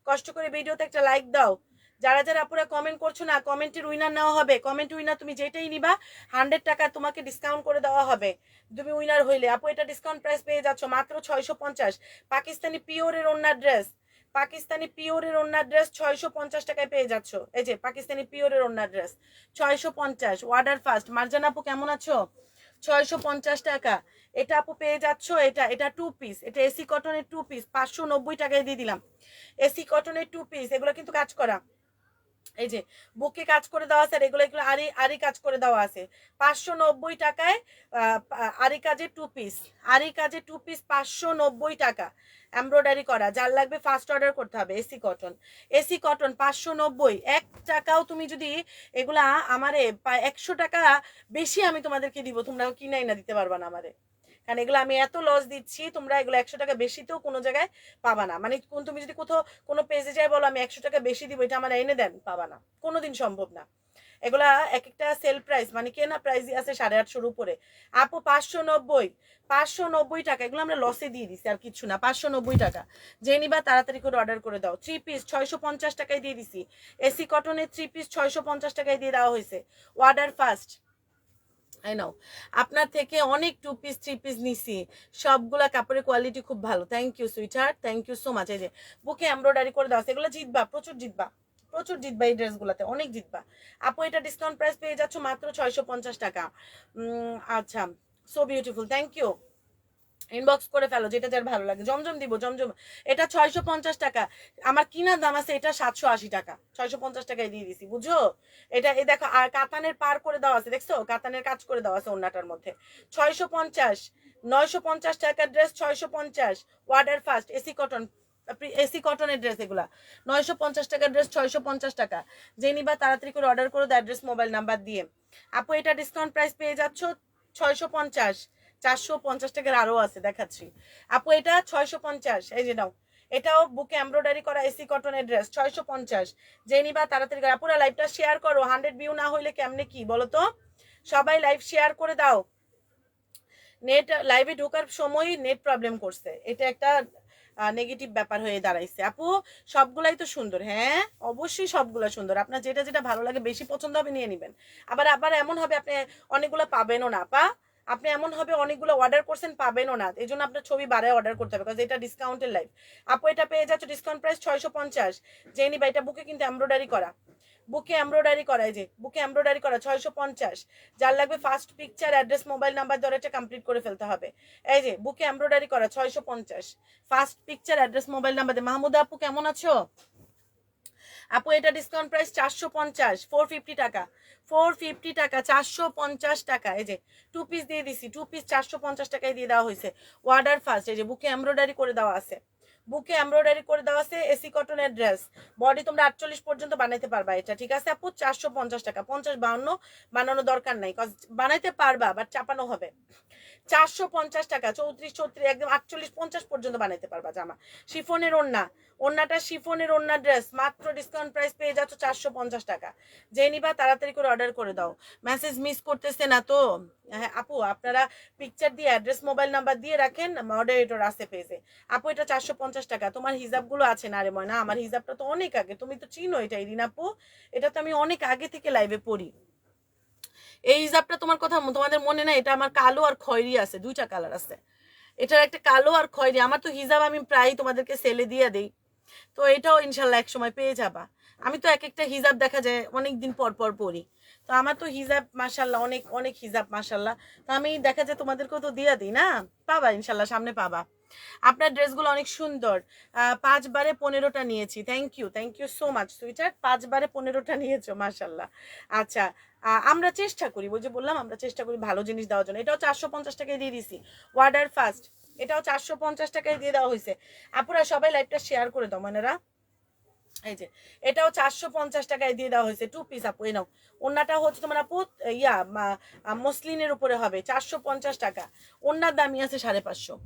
কষ্ট করে ভিডিওতে একটা লাইক দাও। যারা আপুরা কমেন্ট করছো না, কমেন্টের উইনার নেওয়া হবে, কমেন্ট উইনার তুমি যেটাই নিবা 100 টাকা তোমাকে ডিসকাউন্ট করে দেওয়া হবে তুমি উইনার হইলে। আপু এটা ডিসকাউন্ট প্রাইস পেয়ে যাচ্ছ মাত্র 650, পাকিস্তানি পিওরের ওড়নার ড্রেস, 650 টাকায় পেয়ে যাচ্ছ। এই যে পাকিস্তানি পিওরের ওড়নার ড্রেস 650, অর্ডার ফার্স্ট। মার্জান আপু কেমন আছো? 650 টাকা, এটা আপু পেয়ে যাচ্ছ। এটা 2 পিস, এটা এসি কটনের 2 পিস 590 টাকায় দিয়ে দিলাম, এসি কটনের 2 পিস, এগুলো কিন্তু কাজ করা, এই যে বুকে কাজ করে দেওয়া আছে, আর এগুলো এগুলো আরি আরি কাজ করে দেওয়া আছে 590 টাকায়। আরি কাজে 2 পিস, আরি কাজে 2 পিস 590 টাকা এমব্রয়ডারি করা। যার লাগবে ফার্স্ট অর্ডার করতে হবে। AC cotton, AC cotton 590। 1 টাকাও তুমি যদি এগুলা আমারে 100 টাকা বেশি আমি তোমাদেরকে দিব, তোমরা কিনাই না দিতে পারবা না আমারে, কারণ এগুলো আমি এত লস দিচ্ছি, তোমরা এগুলো 100 টাকা বেশিতেও কোনো জায়গায় পাবা না। মানে তুমি যদি কোথাও কোনো পেজে যাই বলো আমি 100 টাকা বেশি দিব, এটা আমার এনে দেন, পাবা না, কোনোদিন সম্ভব না। এগুলা এক একটা সেল প্রাইস, মানে কেনা প্রাইসই আছে 850 উপরে। আপু 590, 590 টাকা, এগুলো আমরা লসে দিয়ে দিচ্ছি আর কিছু না। 590 টাকা, যে নিবা তাড়াতাড়ি করে অর্ডার করে দাও। 3 পিস 650 টাকায় দিয়ে দিছি, এসি কটনের 3 পিস 650 টাকায় দিয়ে দেওয়া হয়েছে। Order first. আই নাও আপনার থেকে অনেক 2 পিস 3 পিস নিছি, সবগুলা কাপড়ের কোয়ালিটি খুব ভালো। Thank you sweetheart, thank you so much. এই যে বুকে এমব্রয়ডারি করে দেওয়া, এগুলো জিতবা, প্রচুর জিতবা, প্রচুর জিতবা এই ড্রেসগুলোতে, অনেক জিতবা। আপু এটা ডিসকাউন্ট প্রাইস পেয়ে যাচ্ছ মাত্র 650 টাকা। আচ্ছা, so beautiful, thank you. Inbox করে ফেলো যেটা যার ভালো লাগে। জমজম দিব, জমজম। এটা 650 টাকা, আমার কিনার দাম আছে এটা 780 টাকা, 650 টাকায় দিয়ে দিছি, বুঝো। এটা এই দেখো, আর কাতানের পার করে দেওয়া আছে, দেখছো কাতানের কাজ করে দেওয়া আছে ওন্নাটার মধ্যে। 650, 950 টাকার dress 650। Order first, AC cotton, AC কটনের ড্রেস এগুলা। 950 টাকার ড্রেস 650 টাকা, যে নিবা তাড়াতাড়ি করে অর্ডার করো, অ্যাড্রেস মোবাইল নাম্বার দিয়ে। আপু এটা ডিসকাউন্ট প্রাইস পেয়ে যাচ্ছ 650। 450 টাকার আরো আছে, দেখাচ্ছি। আপু এটা 650, এই যে নাও। এটাও বুকে এমব্রয়ডারি করা এসি কটনের ড্রেস 650, যে নিবা তাড়াতাড়ি করে। আপুরা লাইভটা শেয়ার করো, 100 ভিউ না হইলে কেমনে কি বলো তো। সবাই লাইভ শেয়ার করে দাও। নেট লাইভে ঢোকার সময় নেট প্রবলেম করছে, এটা একটা নেগেটিভ ব্যাপার হয়ে দাঁড়াইছে। আপু সবগুলাই তো সুন্দর, হ্যাঁ অবশ্যই সবগুলা সুন্দর, আপনার যেটা যেটা ভালো লাগে বেশি পছন্দ হবে নিয়ে নেবেন। আবার আবার এমন হবে আপনি অনেকগুলো পাবেনও না, আপনি এমন হবে অনেকগুলো অর্ডার করছেন পাবেনও না, এই জন্য আপনার ছবি বাড়ায় অর্ডার করতে হবে, কারণ এটা ডিসকাউন্টের লাইভ। আপু এটা পেয়ে যাচ্ছে ডিসকাউন্ট প্রাইস 650, যে নিবা। এটা বুকে কিন্তু এমব্রয়ডারি করা, বুকে এমব্রয়ডারি করা, এই যে বুকে এমব্রয়ডারি করা 650। যার লাগবে first picture, address, mobile number ধরে এটা কমপ্লিট করে ফেলতে হবে। এই যে বুকে এমব্রয়ডারি করা 650, first picture, address, mobile number দিয়ে। মাহমুদা আপু কেমন আছো? আপু এটা ডিসকাউন্ট প্রাইস 450, 450 টাকা, 450 টাকা, 450 টাকা। এই যে 2 পিস দিয়ে দিছি, 2 পিস 450 টাকায় দিয়ে দেওয়া হয়েছে। অর্ডার ফার্স্ট, এই যে বুকে এমব্রয়ডারি করে দেওয়া আছে, বুকে এমব্রয়ডারি করে দেওয়া আছে, এসি কটনের ড্রেস। বডি তোমরা 48 পর্যন্ত বানাইতে পারবা এটা, ঠিক আছে আপু। 450 টাকা, 50 52 বানানো দরকার নাই, বানাইতে পারবা বাট চাপানো হবে। 450 টাকা, 34 36 একদম 48 50 পর্যন্ত বানাইতে পারবা জামা। শিফনের ওড়না, ওড়নাটা শিফনের ওড়না ড্রেস, মাত্র ডিসকাউন্ট প্রাইস পেয়ে যাচ্ছ 450 টাকা, যে নিবা তাড়াতাড়ি করে অর্ডার করে দাও। মেসেজ মিস করতেছে না তো? হ্যাঁ আপু আপনারা পিকচার দিয়ে অ্যাড্রেস, মোবাইল নাম্বার দিয়ে রাখেন, মডারেটর আছে পেজে। আপু এটা 450 টাকা। তোমার হিজাবগুলো আছে না রে ময়না? আমার হিজাবটা তো অনেক আগে, তুমি তো চিনো এটা ইরিন আপু, এটা তো আমি অনেক আগে থেকে লাইভে পড়ি। এই হিজাবটা তোমার কথা তোমাদের মনে নাই? এটা আমার কালো আর খয়েরি আছে, 2টা কালার আছে। এটার একটা কালো আর খয়েরি। আমার তো হিজাব আমি প্রায় তোমাদেরকে সেলে দিয়ে দেই, তো এটাও ইনশাল্লাহ এক সময় পেয়ে যাবা। আমি তো এক একটা হিজাব দেখা যায় অনেক দিন পর পর পরি, তো আমার তো হিজাব মাশাল্লাহ অনেক অনেক হিজাব মাশাল্লাহ, তো আমি দেখা যায় তোমাদেরকেও তো দিয়ে দিই না, পাবা ইনশাল্লাহ, সামনে পাবা। আপনার ড্রেসগুলো অনেক সুন্দর। 5 বারে 15টা নিয়েছি, থ্যাংক ইউ সো মাচ সুইটার। 5 বারে 15টা নিয়েছো মাশাল্লাহ। আচ্ছা, আমরা চেষ্টা করি, বুঝে বললাম আমরা চেষ্টা করি ভালো জিনিস দেওয়ার জন্য। এটাও 450 টাকায় দিয়ে দিছি, অর্ডার ফার্স্ট। এটাও 450 টাকায় দিয়ে দেওয়া হয়েছে। আপুরা সবাই লাইভটা শেয়ার করে দাও মানেরা। এই যে এটাও 450 টাকায় দিয়ে দেওয়া হয়েছে, 2 পিস আপু। এই নাও, ওন্নাটা হচ্ছে তোমার আপু মসলিনের উপরে হবে, 450 টাকা। ওন্নার দামই আছে 550,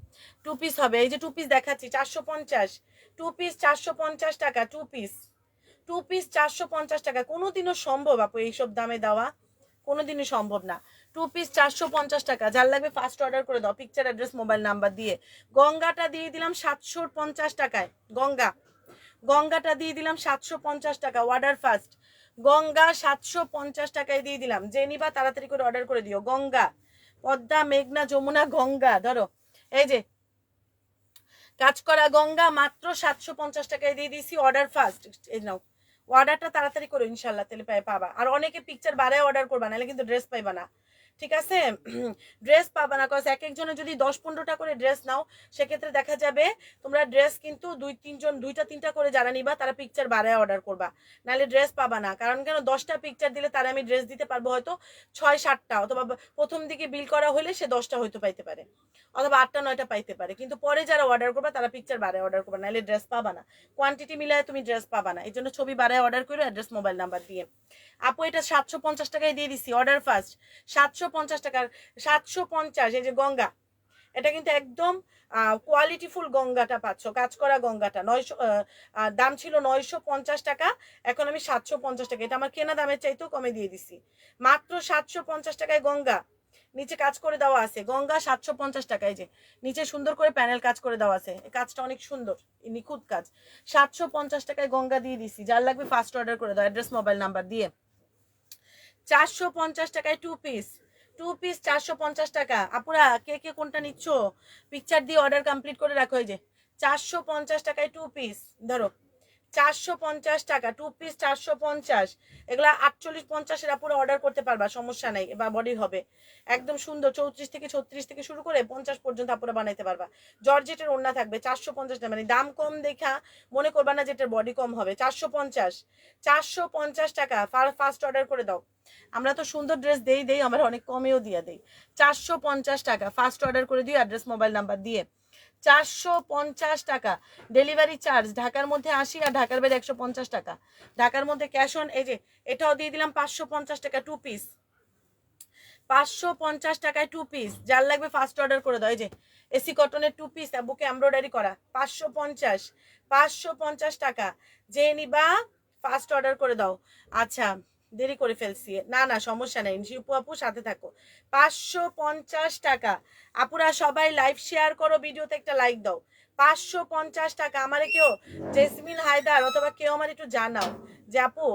2 পিস হবে। এই যে 2 পিস দেখাচ্ছি 450, 2 পিস 450 টাকা, 2 পিস, 2 পিস 450 টাকা। কোনোদিনও সম্ভব আপু এইসব দামে দেওয়া? কোনোদিনই সম্ভব না। 2 পিস 450 টাকা, যার লাগবে ফার্স্ট অর্ডার করে দাও পিকচার, অ্যাড্রেস, মোবাইল নাম্বার দিয়ে। গঙ্গাটা দিয়ে দিলাম 750 টাকায়, গঙ্গাটা দিয়ে দিলাম 750 টাকা, অর্ডার ফার্স্ট। গঙ্গা 750 টাকায় দিয়ে দিলাম, যে নিবা তাড়াতাড়ি করে অর্ডার করে দিও। গঙ্গা, পদ্মা, মেঘনা, যমুনা, গঙ্গা, ধরো এই যে কাজ করা গঙ্গা, মাত্র 750 টাকায় দিয়ে দিয়েছি, অর্ডার ফার্স্ট। এই নাও, অর্ডারটা তাড়াতাড়ি করো ইনশাল্লাহ, তাহলে পাবা। আর অনেকে পিকচার বাড়ায় অর্ডার করবা, নাহলে কিন্তু ড্রেস পাইবা না। ঠিক আছে? ড্রেস পাবা না, কজ এক একজনের যদি 10-15টা করে ড্রেস নাও সেক্ষেত্রে দেখা যাবে তোমরা ড্রেস কিন্তু 2-3 জন 2টা করে যারা নিবা তারা পিকচার বাড়ায় অর্ডার করবা, নাহলে ড্রেস পাবা না। কারণ কেন, 10টা পিকচার দিলে তারা আমি ড্রেস দিতে পারবো হয়তো 6-7টা, অথবা প্রথম দিকে বিল করা হলে সে 10টা হয়তো পাইতে পারে, অথবা 8টা-9টা পাইতে পারে, কিন্তু পরে যারা অর্ডার করবা তারা পিকচার বাড়ায় অর্ডার করবা, নাহলে ড্রেস পাবা না। কোয়ান্টিটি মিলায় তুমি ড্রেস পাবা না, এই জন্য ছবি বাড়ায় অর্ডার করো অ্যাড্রেস মোবাইল নাম্বার দিয়ে। আপু এটা 750 টাকায় দিয়ে দিছি, অর্ডার ফার্স্ট 750 টাকার। 750, এই যে গঙ্গা, এটা কিন্তু একদম কোয়ালিটিফুল গঙ্গাটা পাচ্ছ, কাজ করা গঙ্গাটা। 900 দাম ছিল 950 টাকা, এখন আমি 750 টাকা, এটা আমার কেনা দামের চাইতেও কমে দিয়ে দিছি। মাত্র 750 টাকায় গঙ্গা, নিচে কাজ করে দেওয়া আছে গঙ্গা 750 টাকায়, যে নিচে সুন্দর করে প্যানেল কাজ করে দেওয়া আছে, এই কাজটা অনেক সুন্দর, নিখুঁত কাজ। 750 টাকায় গঙ্গা দিয়ে দিছি, যার লাগবে ফার্স্ট অর্ডার করে দাও অ্যাড্রেস মোবাইল নাম্বার দিয়ে। 450 টাকায় 2 পিস, 450 টাকা। আপুরা কে কে কোনটা নিচ্ছ পিকচার দিয়ে অর্ডার কমপ্লিট করে রাখো। এই যে 450 টাকায় 2 পিস, ধরো 450 টাকা 2 পিস 450, এগুলা 48-50-এর আপুরা অর্ডার করতে পারবা, সমস্যা নাই, বা বডি হবে একদম সুন্দর। 34 থেকে 36 থেকে শুরু করে 50 পর্যন্ত আপুরা বানাইতে পারবা। জর্জেটের ওড়না থাকবে 450 টাকা, মানে দাম কম দেখা মনে করবা না যেটার বডি কম হবে। 450 টাকা ফার্স্ট অর্ডার করে দাও। আমরা তো সুন্দর ড্রেস দেই, আমরা অনেক কমেও দিয়ে দেই। 450 টাকা ফার্স্ট অর্ডার করে দিও অ্যাড্রেস মোবাইল নাম্বার দিয়ে। 450 টাকা ডেলিভারি চার্জ, ঢাকার মধ্যে 80 আর ঢাকার বাইরে 150 টাকা। ঢাকার মধ্যে ক্যাশ অন, এই যে এটাও দিয়ে দিলাম 550 টাকা 2 পিস, 550 টাকায় 2 পিস, যার লাগবে ফার্স্ট অর্ডার করে দাও। এই যে এসি কটনের 2 পিস বুকে এমব্রয়ডারি করা 550 টাকা, যে নিবা ফার্স্ট অর্ডার করে দাও। আচ্ছা দেরি করে ফেলছি, না সমস্যা নেই, শিপু আপু সাথে থাকো। 550 টাকা, আপুরা সবাই লাইভ শেয়ার করো, ভিডিওতে একটা লাইক দাও। 550 টাকা। আমারে কেউ জেসমিন হায়দার অথবা কেউ আমার একটু জানাও যে আপু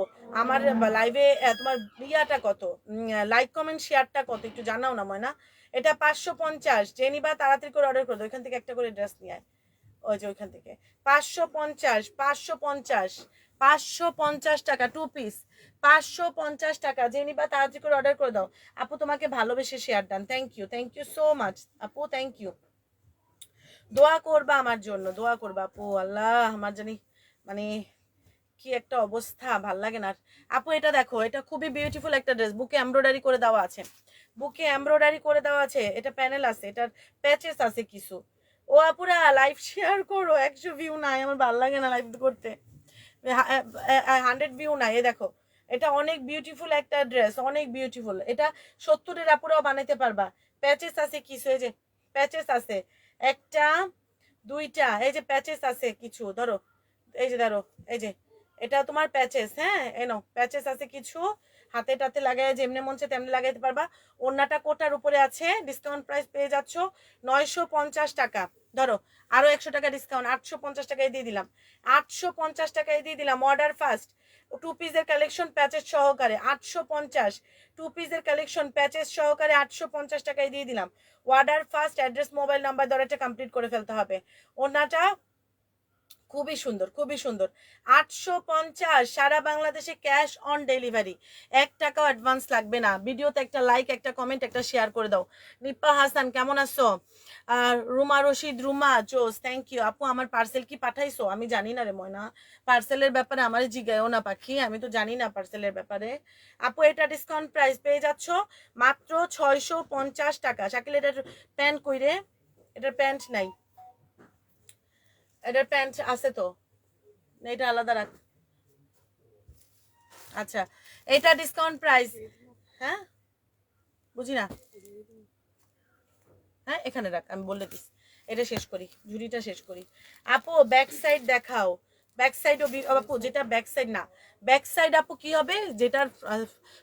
আমার লাইভে তোমার ইয়াটা কত, লাইক কমেন্ট শেয়ারটা কত, একটু জানাও না ময়না। এটা 550, যে নিবা তাড়াতাড়ি করে অর্ডার করে দাও, ওইখান থেকে একটা করে ড্রেস নিয়ে আয়, ওই যে ওইখান থেকে। 550 টাকা 2 পিস, 550 টাকা, যে নিবা তাড়াতাড়ি করে অর্ডার করে দাও। আপু তোমাকে ভালোবেসে share done, thank you so much আপু, থ্যাংক ইউ। দোয়া করবা আমার জন্য, দোয়া করবা আপু, আল্লাহ আমার জানি মানে কি একটা অবস্থা, ভাল লাগে না। আপু এটা দেখো, এটা খুবই বিউটিফুল একটা ড্রেস, বুকে এমব্রয়ডারি করে দেওয়া আছে, বুকে এমব্রয়ডারি করে দেওয়া আছে, এটা প্যানেল আছে, এটার প্যাচেস আছে কিছু। ও আপুরা লাইভ শেয়ার করো, 100 ভিউ নাই, আমার ভাল লাগে না লাইভ করতে, 100 ভিউ নাই। এ দেখো এটা অনেক বিউটিফুল একটা ড্রেস, অনেক বিউটিফুল, এটা 70-এর আপুরাও বানাইতে পারবা। প্যাচেস আছে কিছু, এই যে প্যাচেস আছে 1টা 2টা, এই যে প্যাচেস আছে কিছু, ধরো এই যে ধরো, এই যে এটা তোমার প্যাচেস, হ্যাঁ এনো প্যাচেস আছে কিছু, হাতে টাতে লাগাই যেমনি মন চায় তেমনি লাগাইতে পারবা। ওড়নাটা কোটার উপরে আছে, ডিসকাউন্ট প্রাইস পেয়ে যাচ্ছ 950 টাকা। ধরো আরো 100 টাকা ডিসকাউন্ট, 850 টাকায় দিয়ে দিলাম, 850 টাকায় দিয়ে দিলাম। অর্ডার ফার্স্ট 2 পিসের কালেকশন প্যাচেস সহকারে 850, 2 পিসের কালেকশন প্যাচেস সহকারে 850 টাকায় দিয়ে দিলাম। Order first, address mobile number দ্বারা এটা কমপ্লিট করে ফেলতে হবে। ওড়নাটা খুবই সুন্দর, খুবই সুন্দর। 850, সারা বাংলাদেশে ক্যাশ অন ডেলিভারি, 1 টাকাও অ্যাডভান্স লাগবে না। ভিডিওতে একটা লাইক, একটা কমেন্ট, একটা শেয়ার করে দাও। নিপা হাসান কেমন আছো? রুমা রশিদ, রুমা জোস, থ্যাংক ইউ। আপু আমার পার্সেল কি পাঠাইছো? আমি জানি না রে ময়না, পার্সেলের ব্যাপারে আমার জিগায়ও না পাখি, আমি তো জানি না পার্সেলের ব্যাপারে। আপু এটা ডিসকাউন্ট প্রাইস পেয়ে যাচ্ছ মাত্র 650 টাকা। শাকিল এটার প্যান্ট কইরে, এটার প্যান্ট নাই, এটার প্যান্ট আছে তো, এটা আলাদা রাখ। আচ্ছা এটা ডিসকাউন্ট প্রাইস, হ্যাঁ বুঝি না, হ্যাঁ এখানে রাখ, আমি বলে দিস। এটা শেষ করি, ঝুড়িটা শেষ করি। আপু ব্যাক সাইড দেখাও, ব্যাক সাইড আপু, যেটা ব্যাক সাইড না, ব্যাক সাইড আপু কি হবে, যেটার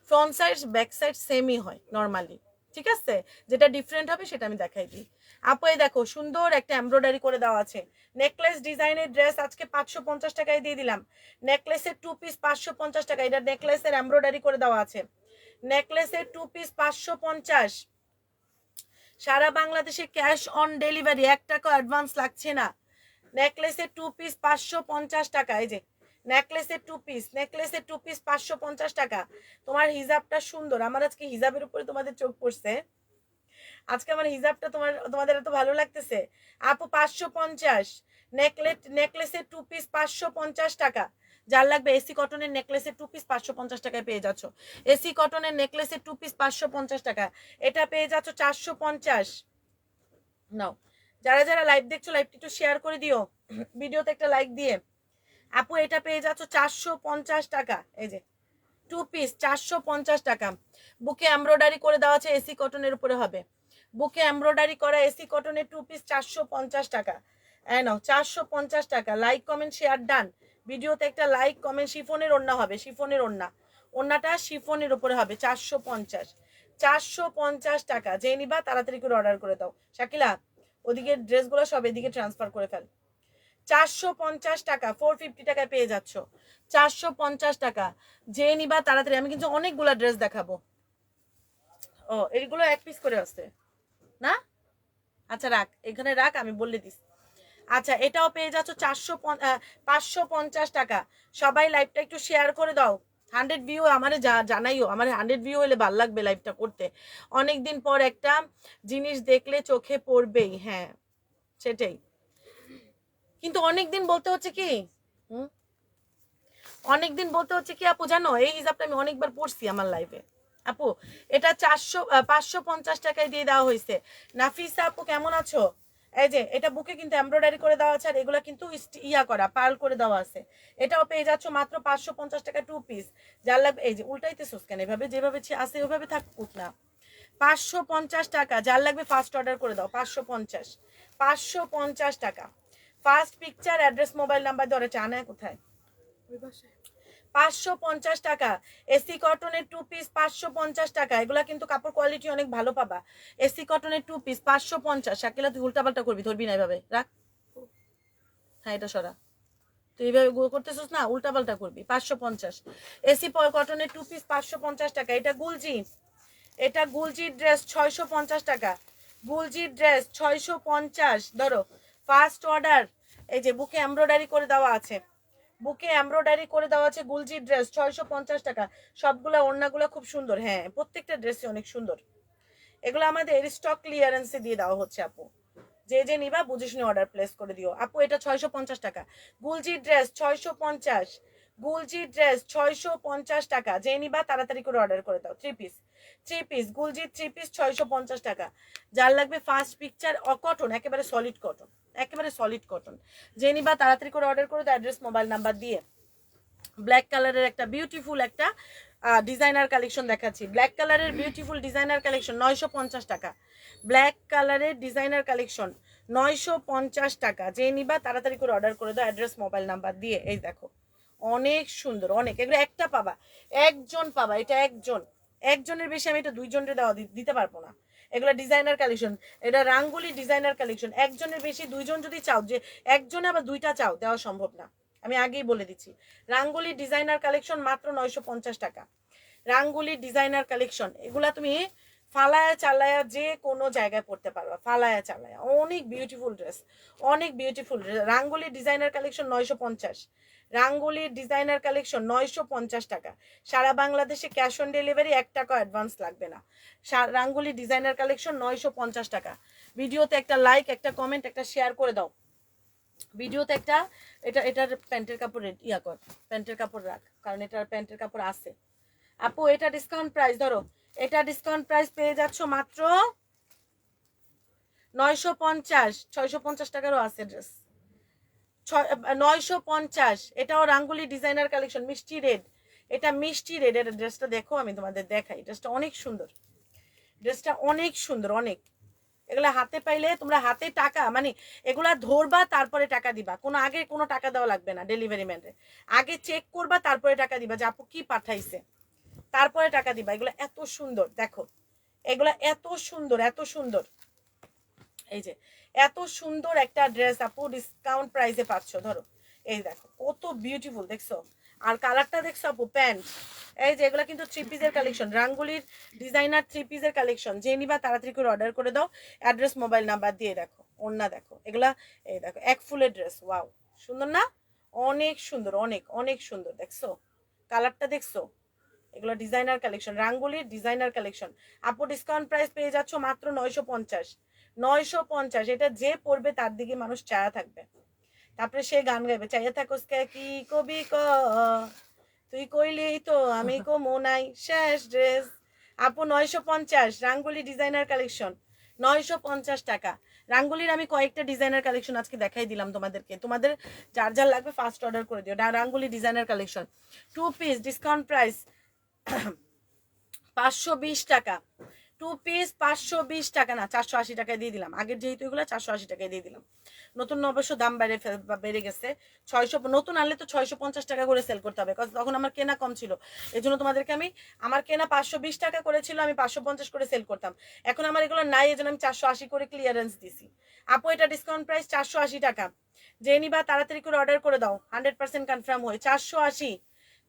ফ্রন্ট সাইড ব্যাক সাইড সেমই হয় নর্মালি, ঠিক আছে, যেটা ডিফারেন্ট হবে সেটা আমি দেখাই দিই। আপু এই দেখো সুন্দর একটা এমব্রয়ডারি করে দেওয়া আছে, নেকলেস ডিজাইনের ড্রেস আজকে 550 টাকায় দিয়ে দিলাম। নেকলেসের 2 পিস 550 টাকা, এটা নেকলেসের এমব্রয়ডারি করে দেওয়া আছে। নেকলেসের 2 পিস 550, সারা বাংলাদেশে ক্যাশ অন ডেলিভারি, 1 টাকা অ্যাডভান্স লাগছে না। নেকলেসের 2 পিস 550 টাকা, এই যে নেকলেসের 2 পিস, নেকলেসের 2 পিস 550 টাকা। তোমার হিজাবটা সুন্দর, আমার আজকে হিজাবের উপরে তোমাদের চোখ পড়ছে, আজকে আমার হিজাবটা তোমাদের এত ভালো লাগতেছে। আপু 550 নেকলেসের 2 পিস 550 টাকা। যার লাগবে এসি কটনের নেকলেসের 2 পিস 550 টাকায় পেয়ে যাচ্ছ। এসি কটনের নেকলেসের 2 পিস 550 টাকা, এটা পেয়ে যাচ্ছ 450। নাও, যারা যারা লাইভ দেখছো লাইভটি একটু শেয়ার করে দিও, ভিডিওতে একটা লাইক দিয়ে। আপু এটা পেয়ে যাচ্ছ 450 টাকা। এই যে 2 পিস 450 টাকা। বুকে এমব্রয়ডারি করে দেওয়া আছে, এসি কটনের উপরে হবে। বুকে এমব্রয়ডারি করা এসি কটনের 2 পিস 450 টাকা। নাও 450 টাকা। Like comment share done. ভিডিওতে একটা লাইক কমেন্ট। শিফনের ওড়না হবে, শিফনের ওড়না, ওড়নাটা শিফনের উপরে হবে। 450 টাকা। যে নিবা তাড়াতাড়ি করে অর্ডার করে দাও। শাকিলা ওদিকে ড্রেসগুলো সব এদিকে ট্রান্সফার করে ফেল। 450 টাকা, 450 টাকায় পেয়ে যাচ্ছ। 450 টাকা। যে নিবা তাড়াতাড়ি। আমি কিন্তু অনেকগুলা ড্রেস দেখাবো। ও এইগুলো এক পিস করে আছে না? আচ্ছা রাখ, এখানে রাখ, আমি বলে দিস। আচ্ছা এটাও পেয়ে যাচ্ছ 550 টাকা। সবাই লাইভটা একটু শেয়ার করে দাও। 100 ভিউ আমার জানাইও, আমার 100 ভিউ হলে ভালো লাগবে লাইভটা করতে। অনেকদিন পর একটা জিনিস দেখলে চোখে পড়বেই, হ্যাঁ সেটাই। কিন্তু অনেকদিন বলতে হচ্ছে কি, অনেকদিন বলতে হচ্ছে কি আপু জানো, এই হিসাবটা আমি অনেকবার পড়ছি আমার লাইফে। আপু এটা 550 টাকায় দিয়ে দেওয়া হয়েছে। নাফিসা আপু কেমন আছো? এই যে এটা বুকে কিন্তু এমব্রয়ডারি করে দেওয়া আছে, আর এগুলা কিন্তু ইয়া করা পার্ল করে দেওয়া আছে। এটাও পেয়ে যাচ্ছ মাত্র 550 টাকা 2 পিস। যার লাগবে, এই যে উল্টাইতেছোস কেন, এভাবে যেভাবে আছে ওইভাবে থাকুক না। 550 টাকা। যার লাগবে ফার্স্ট অর্ডার করে দাও। 550 টাকা। First picture address mobile number ধরে চানা কোথায়? 550 টাকা। এসি কটনের 2 পিস 550 টাকা। এগুলা কিন্তু কাপড় কোয়ালিটি অনেক ভালো পাবা। এসি কটনের 2 পিস 550। শাকিলা তুই উল্টাপাল্টা করবি, ধরবি না এভাবে, রাখ। হ্যাঁ এটা সরা, তুই এইভাবে করতেছিস না, উল্টাপাল্টা করবি। 550। এসি কটনের 2 পিস 550 টাকা। এটা গুলজি, এটা গুলজির ড্রেস 650 টাকা। গুলজির ড্রেস 650। ধরো ফার্স্ট অর্ডার। এই যে বুকে এমব্রয়ডারি করে দেওয়া আছে, বুকে এমব্রয়ডারি করে দেওয়া আছে গুলজির ড্রেস 650 টাকা। সবগুলা ওড়নাগুলো খুব সুন্দর, হ্যাঁ প্রত্যেকটা ড্রেসই অনেক সুন্দর। এগুলো আমাদের স্টক ক্লিয়ারেন্সে দিয়ে দেওয়া হচ্ছে আপু। যে যে নিবা বুঝে শুনে অর্ডার প্লেস করে দিও। আপু এটা 650 টাকা। গুলজির ড্রেস 650। গুলজি ড্রেস 650 টাকা। যে নিবা তাড়াতাড়ি করে অর্ডার করে দাও। 3 পিস, 3 পিস গুলজির 3 পিস 650 টাকা। যার লাগবে ফার্স্ট পিকচার কটন, একেবারে সলিড কটন, একেবারে সলিড কটন। যে নিবা তাড়াতাড়ি করে অর্ডার করে দাও অ্যাড্রেস মোবাইল নাম্বার দিয়ে। ব্ল্যাক কালারের একটা বিউটিফুল একটা ডিজাইনার কালেকশন দেখাচ্ছি। ব্ল্যাক কালারের বিউটিফুল ডিজাইনার কালেকশন 950 টাকা। ব্ল্যাক কালারের ডিজাইনার কালেকশন 950 টাকা। যে নিবা তাড়াতাড়ি করে অর্ডার করে দাও অ্যাড্রেস মোবাইল নাম্বার দিয়ে। এই দেখো অনেক সুন্দর, অনেক। এগুলো একটা পাবা, একজন পাবা, এটা একজন, একজনের বেশি আমি এটা দুইজনের দিতে পারবো না। এগুলো ডিজাইনার কালেকশন, এটা রাঙ্গুলি ডিজাইনার কালেকশন। একজনের বেশি দুইজন যদি চাও, যে একজনে আবার দুইটা চাও, দেওয়া সম্ভব না, আমি আগেই বলে দিচ্ছি। রাঙ্গুলি ডিজাইনার কালেকশন মাত্র 950 টাকা। রাঙ্গুলি ডিজাইনার কালেকশন, এগুলা তুমি ফালায়া চালায়া যে কোনো জায়গায় পড়তে পারবা, ফালায়া চালায়া। অনেক বিউটিফুল ড্রেস, অনেক beautiful dress. Rangoli designer collection 950। Rangoli designer collection 950 টাকা। সারা বাংলাদেশে ক্যাশ অন ডেলিভারি, 1 টাকা অ্যাডভান্স লাগবে না। রাঙ্গুলি ডিজাইনার কালেকশন 950 টাকা। ভিডিওতে একটা লাইক, একটা কমেন্ট, একটা শেয়ার করে দাও। ভিডিওতে একটা এটার প্যান্টের কাপড় ইয়া কর, প্যান্টের কাপড় রাখ, কারণ এটার প্যান্টের কাপড় আছে। আপু এটা ডিসকাউন্ট প্রাইস, ধরো এটা ডিসকাউন্ট প্রাইস পেয়ে যাচ্ছ মাত্র 950। 650 টাকারও আছে ড্রেস, 950। এটাও রাঙ্গুলি ডিজাইনার কালেকশন, মিষ্টি রেড। এটা মিষ্টি রেড, এর ড্রেসটা দেখো, আমি তোমাদের দেখাই। ড্রেসটা অনেক সুন্দর, ড্রেসটা অনেক সুন্দর, অনেক। এগুলা হাতে পাইলে তোমরা হাতে টাকা, মানে এগুলা ধরবা তারপরে টাকা দিবা, কোনো আগে কোনো টাকা দেওয়া লাগবে না। ডেলিভারি ম্যানের আগে চেক করবা, তারপরে টাকা দিবা যে আপু কি পাঠাইছে, তারপরে টাকা দিবা। এগুলো এত সুন্দর, দেখো এগুলা এত সুন্দর, এত সুন্দর। এই যে এত সুন্দর একটা ড্রেস আপু ডিসকাউন্ট প্রাইসে পাচ্ছ। ধরো এই দেখো কত বিউটিফুল, দেখছো? আর কালারটা দেখছো আপু, প্যান্ট। এই যে এগুলা কিন্তু 3 পিসের কালেকশন, রাঙ্গুলির ডিজাইনার 3 পিসের কালেকশন। যে নিবা তাড়াতাড়ি করে অর্ডার করে দাও অ্যাড্রেস মোবাইল নাম্বার দিয়ে। দেখো ওড়না দেখো, এগুলা এই দেখো এক ফুলের ড্রেস, ওয়াও সুন্দর না? অনেক সুন্দর, অনেক অনেক সুন্দর। দেখছো কালারটা, দেখছো? এগুলো ডিজাইনার কালেকশন, রাঙ্গুলির ডিজাইনার কালেকশন। আপু ডিসকাউন্ট প্রাইস পেয়ে যাচ্ছ মাত্র 950। 950, এটা যে পড়বে তার দিকে মানুষ চায়া থাকবে। তারপরে সে গান গাইবে, চাইয়া থাকোস কে কি কবি ক, তুই কইলেই তো আমি কমু নাই, শেষ ড্রেস। আপু 950 রাঙ্গুলি ডিজাইনার কালেকশন, 950 টাকা। রাঙ্গুলির আমি কয়েকটা ডিজাইনার কালেকশন আজকে দেখাই দিলাম তোমাদেরকে, তোমাদের যার যার লাগবে ফার্স্ট অর্ডার করে দিও। Rangoli designer collection 2 piece, discount price 520 টাকা। 2 পিস 520 টাকা, না 480 টাকায় দিয়ে দিলাম। আগের যেহেতু এগুলো 480 টাকায় দিয়ে দিলাম। নতুন অবশ্য দাম বেড়ে গেছে। 600, নতুন আনলে তো 650 টাকা করে সেল করতে হবে, তখন আমার কেনা কম ছিল। এই জন্য তোমাদেরকে আমি, আমার কেনা 520 টাকা করেছিল, আমি 550 করে সেল করতাম। এখন আমার এগুলো নাই, এই জন্য আমি 480 করে ক্লিয়ারেন্স দিছি। আপু এটা ডিসকাউন্ট প্রাইস 480 টাকা। যে নিবা তাড়াতাড়ি করে অর্ডার করে দাও, 100% কনফার্ম হয়ে। 480,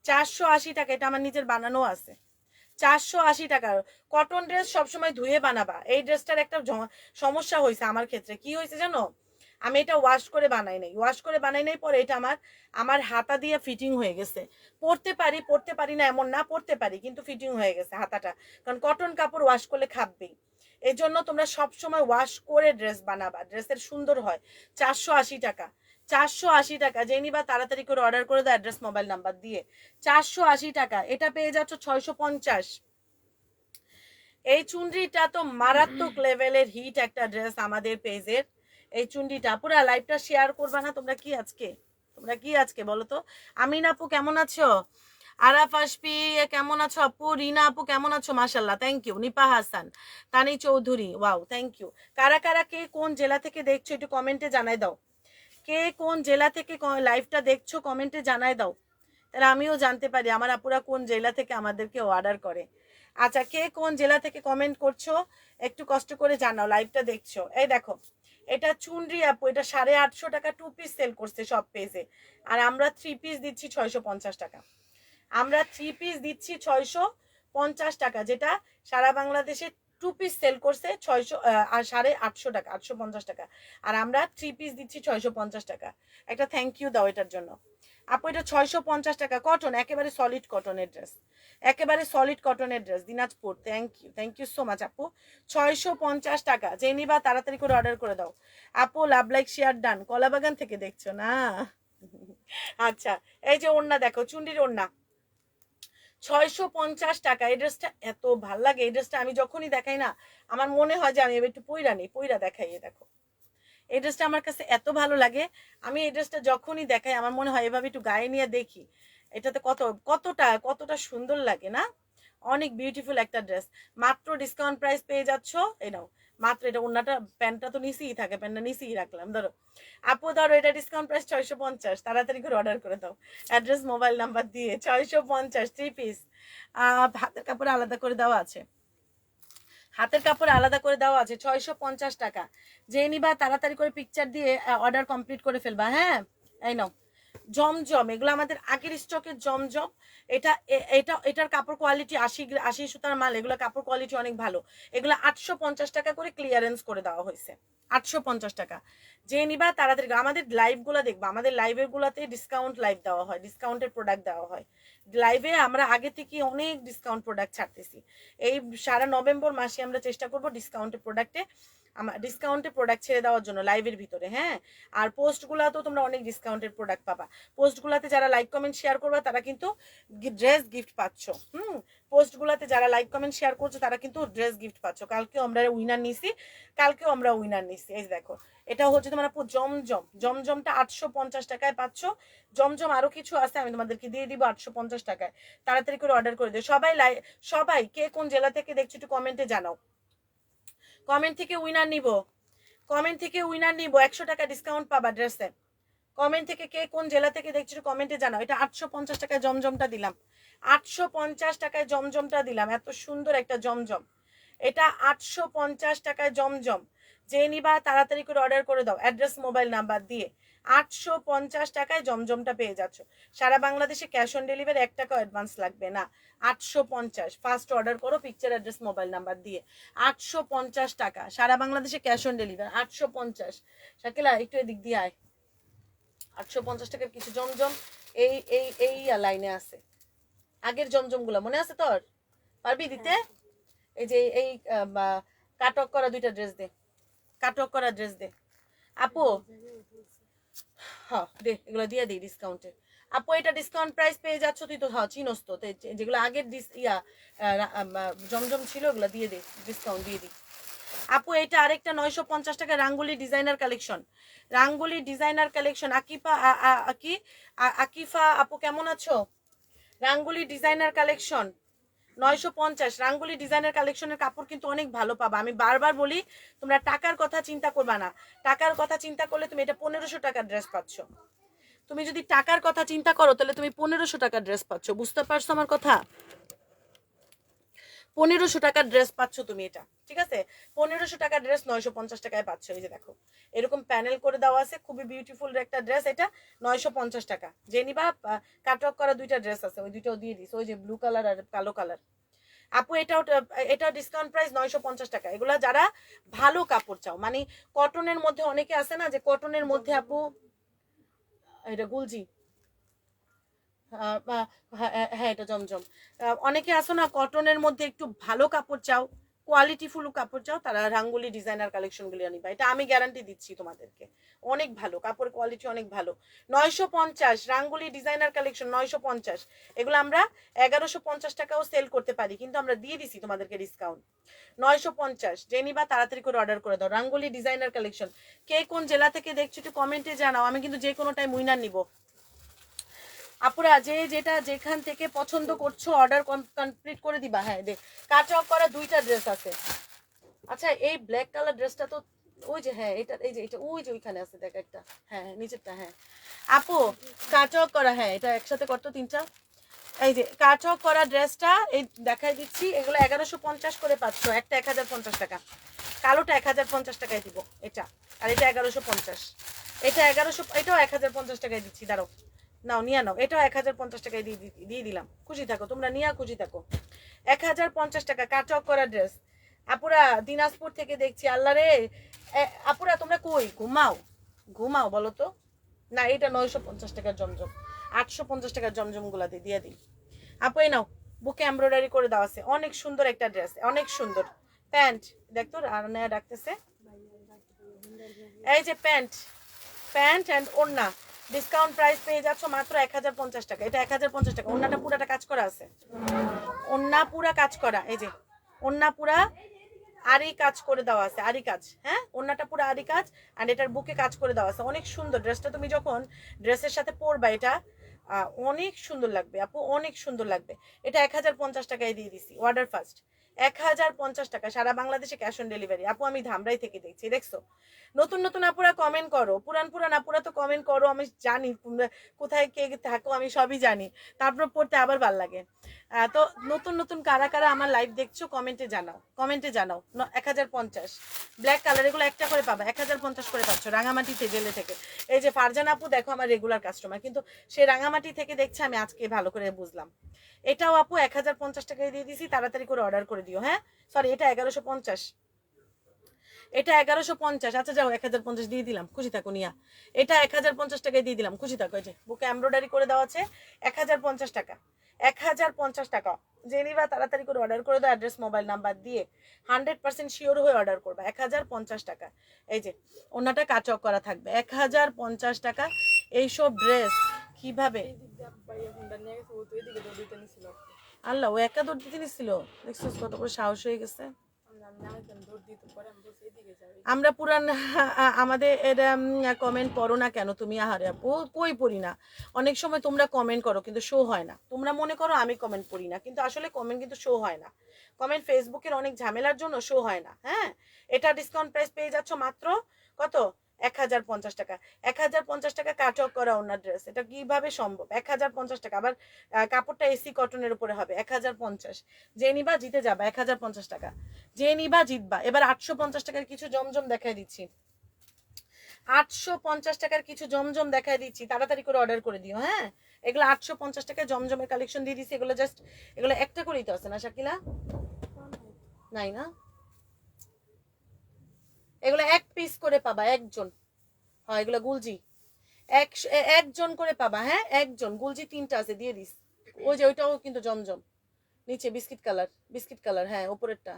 480 টাকা। এটা আমার নিজের বানানো আছে। 480 টাকার কটন ড্রেস সবসময় ধুয়ে বানাবা। এই ড্রেসটার একটা সমস্যা হয়েছে আমার ক্ষেত্রে। কি হয়েছে জানো? আমি এটা ওয়াশ করে বানাই নাই, পরে এটা আমার হাতা দিয়ে ফিটিং হয়ে গেছে। পরতে পারি না এমন না, পরতে পারি, কিন্তু ফিটিং হয়ে গেছে হাতাটা। কারণ কটন কাপড় ওয়াশ করলে খাববেই। এই জন্য তোমরা সবসময় ওয়াশ করে ড্রেস বানাবা, ড্রেসের সুন্দর হয়। 480 টাকা, 480 টাকা। যে নিবা তাড়াতাড়ি করে অর্ডার করে দাও অ্যাড্রেস মোবাইল নাম্বার দিয়ে। 480 টাকা। এটা পেয়ে যাচ্ছ 650। এই চুনরিটা তো মারাত্মক লেভেলের হিট একটা ড্রেস আমাদের পেজের। এই চুনরিটা পুরো লাইভটা শেয়ার করবা না তোমরা কি আজকে বলো তো? আমিন আপু কেমন আছো? আরাফ আশপি কেমন আছো আপু? রিনা আপু কেমন আছো? মাশাল্লাহ, thank you. Nipa Hasan, Tani Chowdhury, wow, thank you. কারা কারা কে কোন জেলা থেকে দেখছো একটু কমেন্টে জানাই দাও। কে কোন জেলা থেকে লাইভটা দেখছো কমেন্টে জানাই দাও, তাহলে আমিও জানতে পারি আমার আপুরা কোন জেলা থেকে আমাদেরকে অর্ডার করে। আচ্ছা, কে কোন জেলা থেকে কমেন্ট করছো একটু কষ্ট করে জানাও, লাইভটা দেখছো। এই দেখো, এটা চুনরি আপু, এটা 850 টাকা 2 পিস সেল করছে সব পেজে। আর আমরা 3 পিস দিচ্ছি 650 টাকা। আমরা 3 পিস দিচ্ছি 650 টাকা, যেটা সারা বাংলাদেশে 2 পিস সেল করছে 600 আর 850 টাকা, 850 টাকা। আর আমরা 3 পিস দিচ্ছি 650 টাকা। একটা থ্যাংক ইউ দাও এটার জন্য। আপু এটা 650 টাকা, কটন, একেবারে সলিড কটনের ড্রেস, একেবারে সলিড কটনের dress, Dinajpur. Thank you so much আপু। 650 টাকা। যে নিবা তাড়াতাড়ি করে অর্ডার করে দাও। আপু লাভ লাইক শেয়ার ডান। কলাবাগান থেকে দেখছো না? আচ্ছা, এই যে ওড়না দেখো, চুন্ডির ওড়না, 650 টাকা। এই ড্রেসটা এত ভাল লাগে, এই ড্রেসটা আমি যখনই দেখাই না আমার মনে হয় যে আমি এবার একটু পইরা দেখাই। দেখো, এই ড্রেসটা আমার কাছে এত ভালো লাগে, আমি এই ড্রেসটা যখনই দেখাই আমার মনে হয় এভাবে একটু গায়ে নিয়ে দেখি এটাতে কতটা সুন্দর লাগে না? অনেক বিউটিফুল একটা ড্রেস। মাত্র ডিসকাউন্ট প্রাইস পেয়ে যাচ্ছ। এই নাও, মাত্র এটা, ওন্নাটা প্যান্টটা তো নিচেই থাকে, প্যান্টটা নিচেই রাখলাম। ধরো আপু, ধরো এটা ডিসকাউন্ট প্রাইস 650, তাড়াতাড়ি করে অর্ডার করে দাও অ্যাড্রেস মোবাইল নাম্বার দিয়ে। 650, 3 পিস। হাতের কাপড় আলাদা করে দেওয়া আছে, হাতের কাপড় আলাদা করে দেওয়া আছে। 650 টাকা। যে নিবা তাড়াতাড়ি করে পিকচার দিয়ে অর্ডার কমপ্লিট করে ফেলবা। হ্যাঁ, এই নাও, জমজম, এগুলো আমাদের আগের স্টকের জমজম। এটার কাপড় কোয়ালিটি 80 সুতার মাল, এগুলো কাপড় কোয়ালিটি অনেক ভালো। এগুলো 850 টাকা করে ক্লিয়ারেন্স করে দেওয়া হয়েছে, 850 টাকা। যে নিবা তাড়াতাড়ি, আমাদের লাইভগুলো দেখবা, আমাদের লাইভের গুলাতে ডিসকাউন্ট লাইভ দেওয়া হয়, ডিসকাউন্টের প্রোডাক্ট দেওয়া হয় লাইভে। আমরা আগে থেকে অনেক ডিসকাউন্ট প্রোডাক্ট ছাড়তেছি। এই সারা নভেম্বর মাসে আমরা চেষ্টা করব ডিসকাউন্টের প্রোডাক্ট ছেড়ে দেওয়ার জন্য লাইভের ভিতরে। হ্যাঁ, আর পোস্টগুলোতেও তোমরা অনেক ডিসকাউন্টের প্রোডাক্ট পাবা। পোস্টগুলোতে যারা লাইক কমেন্ট শেয়ার করবা তারা কিন্তু ড্রেস গিফট পাচ্ছ। পোস্টগুলোতে যারা লাইক কমেন্ট শেয়ার করছো তারা কিন্তু ড্রেস গিফট পাচ্ছ। কালকেও আমরা উইনার নিছি। এই দেখো, এটা হচ্ছে তোমার জমজমটা 850 টাকায় পাচ্ছ। জমজম আরো কিছু আছে, আমি তোমাদেরকে দিয়ে দিব 850 টাকায়। তাড়াতাড়ি করে অর্ডার করে দিও সবাই কে কোন জেলা থেকে দেখছো একটু কমেন্টে জানাও। কমেন্ট থেকে উইনার নিব 100 টাকা ডিসকাউন্ট পাবা ড্রেসে। কমেন্ট থেকে কে কোন জেলা থেকে দেখছো কমেন্টে জানাও। এটা 850 টাকায় জমজমটা দিলাম, 850 টাকায় জমজমটা দিলাম। এত সুন্দর একটা জমজম, এটা 850 টাকায় জমজম। যে নিবা তাড়াতাড়ি করে অর্ডার করে দাও অ্যাড্রেস মোবাইল নাম্বার দিয়ে। 850 টাকায় জমজমটা পেয়ে যাচ্ছ। সারা বাংলাদেশে ক্যাশ অন ডেলিভারি 1 টাকা অ্যাডভান্স লাগবে না। 850, ফার্স্ট অর্ডার করো পিকচার অ্যাড্রেস মোবাইল নাম্বার দিয়ে। 850 টাকা, সারা বাংলাদেশে ক্যাশ অন ডেলিভারি 850। শাকিলা একটু এদিক দিয়ে আয়, 850 টাকার কিছু জমজম এই এই এই লাইনে আছে। আগের জমজমগুলো মনে আছে তোর? পারবি দিতে? এই যে এই কাটক করা দুইটা ড্রেস দে, কাটক করা ড্রেস দে আপু। হ্যাঁ দে, এগুলো দিয়ে দিই ডিসকাউন্টে। আপু এটা ডিসকাউন্ট প্রাইস পেয়ে যাচ্ছ তুই তো, হ্যাঁ চিনস তো, যেগুলো আগের জমজম ছিল ওগুলো দিয়ে দে, ডিসকাউন্ট দিয়ে দিই। আপু এটা আরেকটা 950 টাকা Rangoli designer collection, Rangoli designer collection. Akifa আপু কেমন আছো? রাঙ্গুলি ডিজাইনার কালেকশন 950। রাঙ্গুলি ডিজাইনার কালেকশনের কাপড় কিন্তু অনেক ভালো পাবা। আমি বারবার বলি তোমরা টাকার কথা চিন্তা করবা না, টাকার কথা চিন্তা করলে তুমি এটা 1500 টাকার ড্রেস পাচ্ছ। তুমি যদি টাকার কথা চিন্তা করো তাহলে তুমি 1500 টাকার ড্রেস পাচ্ছ। বুঝতে পারছো আমার কথা? 1500 টাকার ড্রেস পাচ্ছ তুমি এটা, ঠিক আছে? 1500 টাকার ড্রেস 950 টাকায় পাচ্ছ। এই যে দেখো এরকম প্যানেল করে দেওয়া আছে, খুবই বিউটিফুল একটা ড্রেস। এটা 950 টাকা। যে নিবা কাটওয়ার্ক করা দুইটা ড্রেস আছে, ওই দুইটাও দিয়ে দিস, ওই যে ব্লু কালার আর কালো কালার। আপু এটা ডিসকাউন্ট প্রাইস 950 টাকা। এগুলা যারা ভালো কাপড় চাও, মানে কটনের মধ্যে অনেকে আছে না যে কটনের মধ্যে আপু, এটা গুলজি, হ্যাঁ এটা জমজম। অনেকে আসো না কটনের মধ্যে একটু ভালো কাপড় চাও, কোয়ালিটিফুল কাপড় চাও, তারা রাঙ্গুলি ডিজাইনার কালেকশনগুলি আনিবা। এটা আমি গ্যারান্টি দিচ্ছি তোমাদেরকে, অনেক ভালো কাপড়, কোয়ালিটি অনেক ভালো। 950 রাঙ্গুলি ডিজাইনার কালেকশন 950। এগুলো আমরা 1150 টাকাও সেল করতে পারি, কিন্তু আমরা দিয়ে দিছি তোমাদেরকে ডিসকাউন্ট 950। যে নিবা তাড়াতাড়ি করে অর্ডার করে দাও। রাঙ্গুলি ডিজাইনার কালেকশন। কে কোন জেলা থেকে দেখছো একটু কমেন্টে জানাও, আমি কিন্তু যে কোনো টাইম উইনার নিব। আপুরা যে যেটা যেখান থেকে পছন্দ করছো অর্ডার কমপ্লিট করে দিবা। হ্যাঁ দেখ কাটওয়ার্ক করা দুইটা ড্রেস আছে। আচ্ছা এই ব্ল্যাক কালার ড্রেসটা তো ওই যে, হ্যাঁ এটা এই যে এটা ওই যে ওইখানে আছে দেখ একটা, হ্যাঁ নিচেরটা। হ্যাঁ আপু কাটওয়ার্ক করা, হ্যাঁ এটা একসাথে করতো তিনটা। এই যে কাটওয়ার্ক করা ড্রেসটা এই দেখাই দিচ্ছি, এগুলো 1150 করে পাচ্ছ। একটা 1050 টাকা, কালোটা 1050 টাকায় দিব এটা, আর এটা 1150। এটা 1100, এটাও 1050 টাকায় দিচ্ছি। দাঁড়াও, নাও নিয়ে নাও, এটাও 1050 টাকায় দিয়ে দিলাম। খুশি থাকো তোমরা, নিয়ে খুশি থাকো। 1050 টাকা কাটওয়ার্ক করা ড্রেস। আপুরা দিনাজপুর থেকে দেখছি, আল্লাহ রে। আপুরা তোমরা কই ঘুমাও, ঘুমাও বলো তো। না এটা 950 টাকার জমজম, 850 টাকার জমজম গুলাতে দিয়ে দিই। আপু এই নাও, বুকে এমব্রয়ডারি করে দেওয়া আছে, অনেক সুন্দর একটা ড্রেস, অনেক সুন্দর। প্যান্ট দেখতো আর নেয়া ডাকতেছে, এই যে প্যান্ট, প্যান্ট অ্যান্ড ওড়না ডিসকাউন্ট প্রাইস পেয়ে যাচ্ছ মাত্র 1050 টাকা। এটা 1050 টাকা। ওড়নাটা পুরাটা কাজ করা আছে, ওড়না পুরা কাজ করা। এই যে ওড়না পুরা আরি কাজ করে দেওয়া আছে, আরি কাজ। হ্যাঁ ওড়নাটা পুরো আরি কাজ, আর এটার বুকে কাজ করে দেওয়া আছে। অনেক সুন্দর ড্রেসটা, তুমি যখন ড্রেসের সাথে পরবা এটা অনেক সুন্দর লাগবে আপু, অনেক সুন্দর লাগবে। এটা 1050 টাকায় দিয়ে দিছি, অর্ডার ফার্স্ট 1050 টাকা, সারা বাংলাদেশে ক্যাশ অন ডেলিভারি। আপু আমি ধামরাই থেকে দেখছি, দেখছো? নতুন নতুন আপুরা কমেন্ট করো, পুরান পুরান আপুরা তো কমেন্ট করো, আমি জানি কোথায় কে থাকো, আমি সবই জানি, তারপর পড়তে আবার ভাল লাগে। তো নতুন নতুন কারা কারা আমার লাইভ দেখছো কমেন্টে জানাও, কমেন্টে জানাও। 1050 ব্ল্যাক কালার, এগুলো একটা করে পাবা, 1050 করে পাচ্ছ রাঙামাটিতে জেলে থেকে। এই যে ফারজান আপু দেখো আমার রেগুলার কাস্টমার, কিন্তু সে রাঙামাটি থেকে দেখছে, আমি আজকে ভালো করে বুঝলাম। এটাও আপু 1050 টাকায় দিয়ে দিছি, তাড়াতাড়ি করে অর্ডার করে দিও। হ্যাঁ সরি এটা 1150, এটা 1150। আচ্ছা যাও 1050 দিয়ে দিলাম, খুশি থাকো নিয়া। এটা 1050 টাকায় দিয়ে দিলাম, খুশি থাকো। এই যে বুকে এমব্রয়ডারি করে দেওয়া আছে, 1050 টাকা, 1050 টাকা। যে নিবা তাড়াতাড়ি করে অর্ডার করে দাও, অ্যাড্রেস মোবাইল নাম্বার দিয়ে 100% শিওর হয়ে অর্ডার করবা। 1050 টাকা। এই যে ওনাটা কাটওয়ার্ক করা থাকবে, 1050 টাকা। এইসব ড্রেস কিভাবে আল্লাহ ও একা দৌড় দিতে নিছিল, দেখছিস কত করে সাহস হয়ে গেছে। আমরা পুরান আমাদের কমেন্ট পড়ো না কেন তুমি? আহারে আপু কই পড়ি না, অনেক সময় তোমরা কমেন্ট করো কিন্তু শো হয় না। তোমরা মনে করো আমি কমেন্ট পড়ি না, কিন্তু আসলে কমেন্ট কিন্তু শো হয় না। কমেন্ট ফেসবুকের অনেক ঝামেলার জন্য শো হয় না। হ্যাঁ এটা ডিসকাউন্ট প্রাইস পেয়ে যাচ্ছ মাত্র কত? 1050 টাকা। 1050 টাকা কাটওয়ার্ক করা ওনার ড্রেস, এটা কিভাবে সম্ভব? 1050 টাকা, আবার কাপড়টা এসি কটনের উপরে হবে। 1050 যে নিবা জিতে যাবা, 1050 টাকা যে নিবা জিতবা। এবার 850 টাকার কিছু জমজম দেখাই দিচ্ছি, 850 টাকার কিছু জমজম দেখাই দিচ্ছি, তাড়াতাড়ি করে অর্ডার করে দিও। হ্যাঁ এগুলো 850 টাকায় জমজমের কালেকশন দিয়ে দিচ্ছি। এগুলো জাস্ট এগুলো একটা করেই তো আছে না শাকিলা? নাই না, এগুলো এক পিস করে পাবা একজন। হ্যাঁ এগুলো গুলজি, একজন করে পাবা, হ্যাঁ একজন। গুলজি 3টা আছে, দিয়ে দিস। ওই যে ওইটাও কিন্তু জমজম, নিচে বিস্কিট কালার, হ্যাঁ উপরেরটা।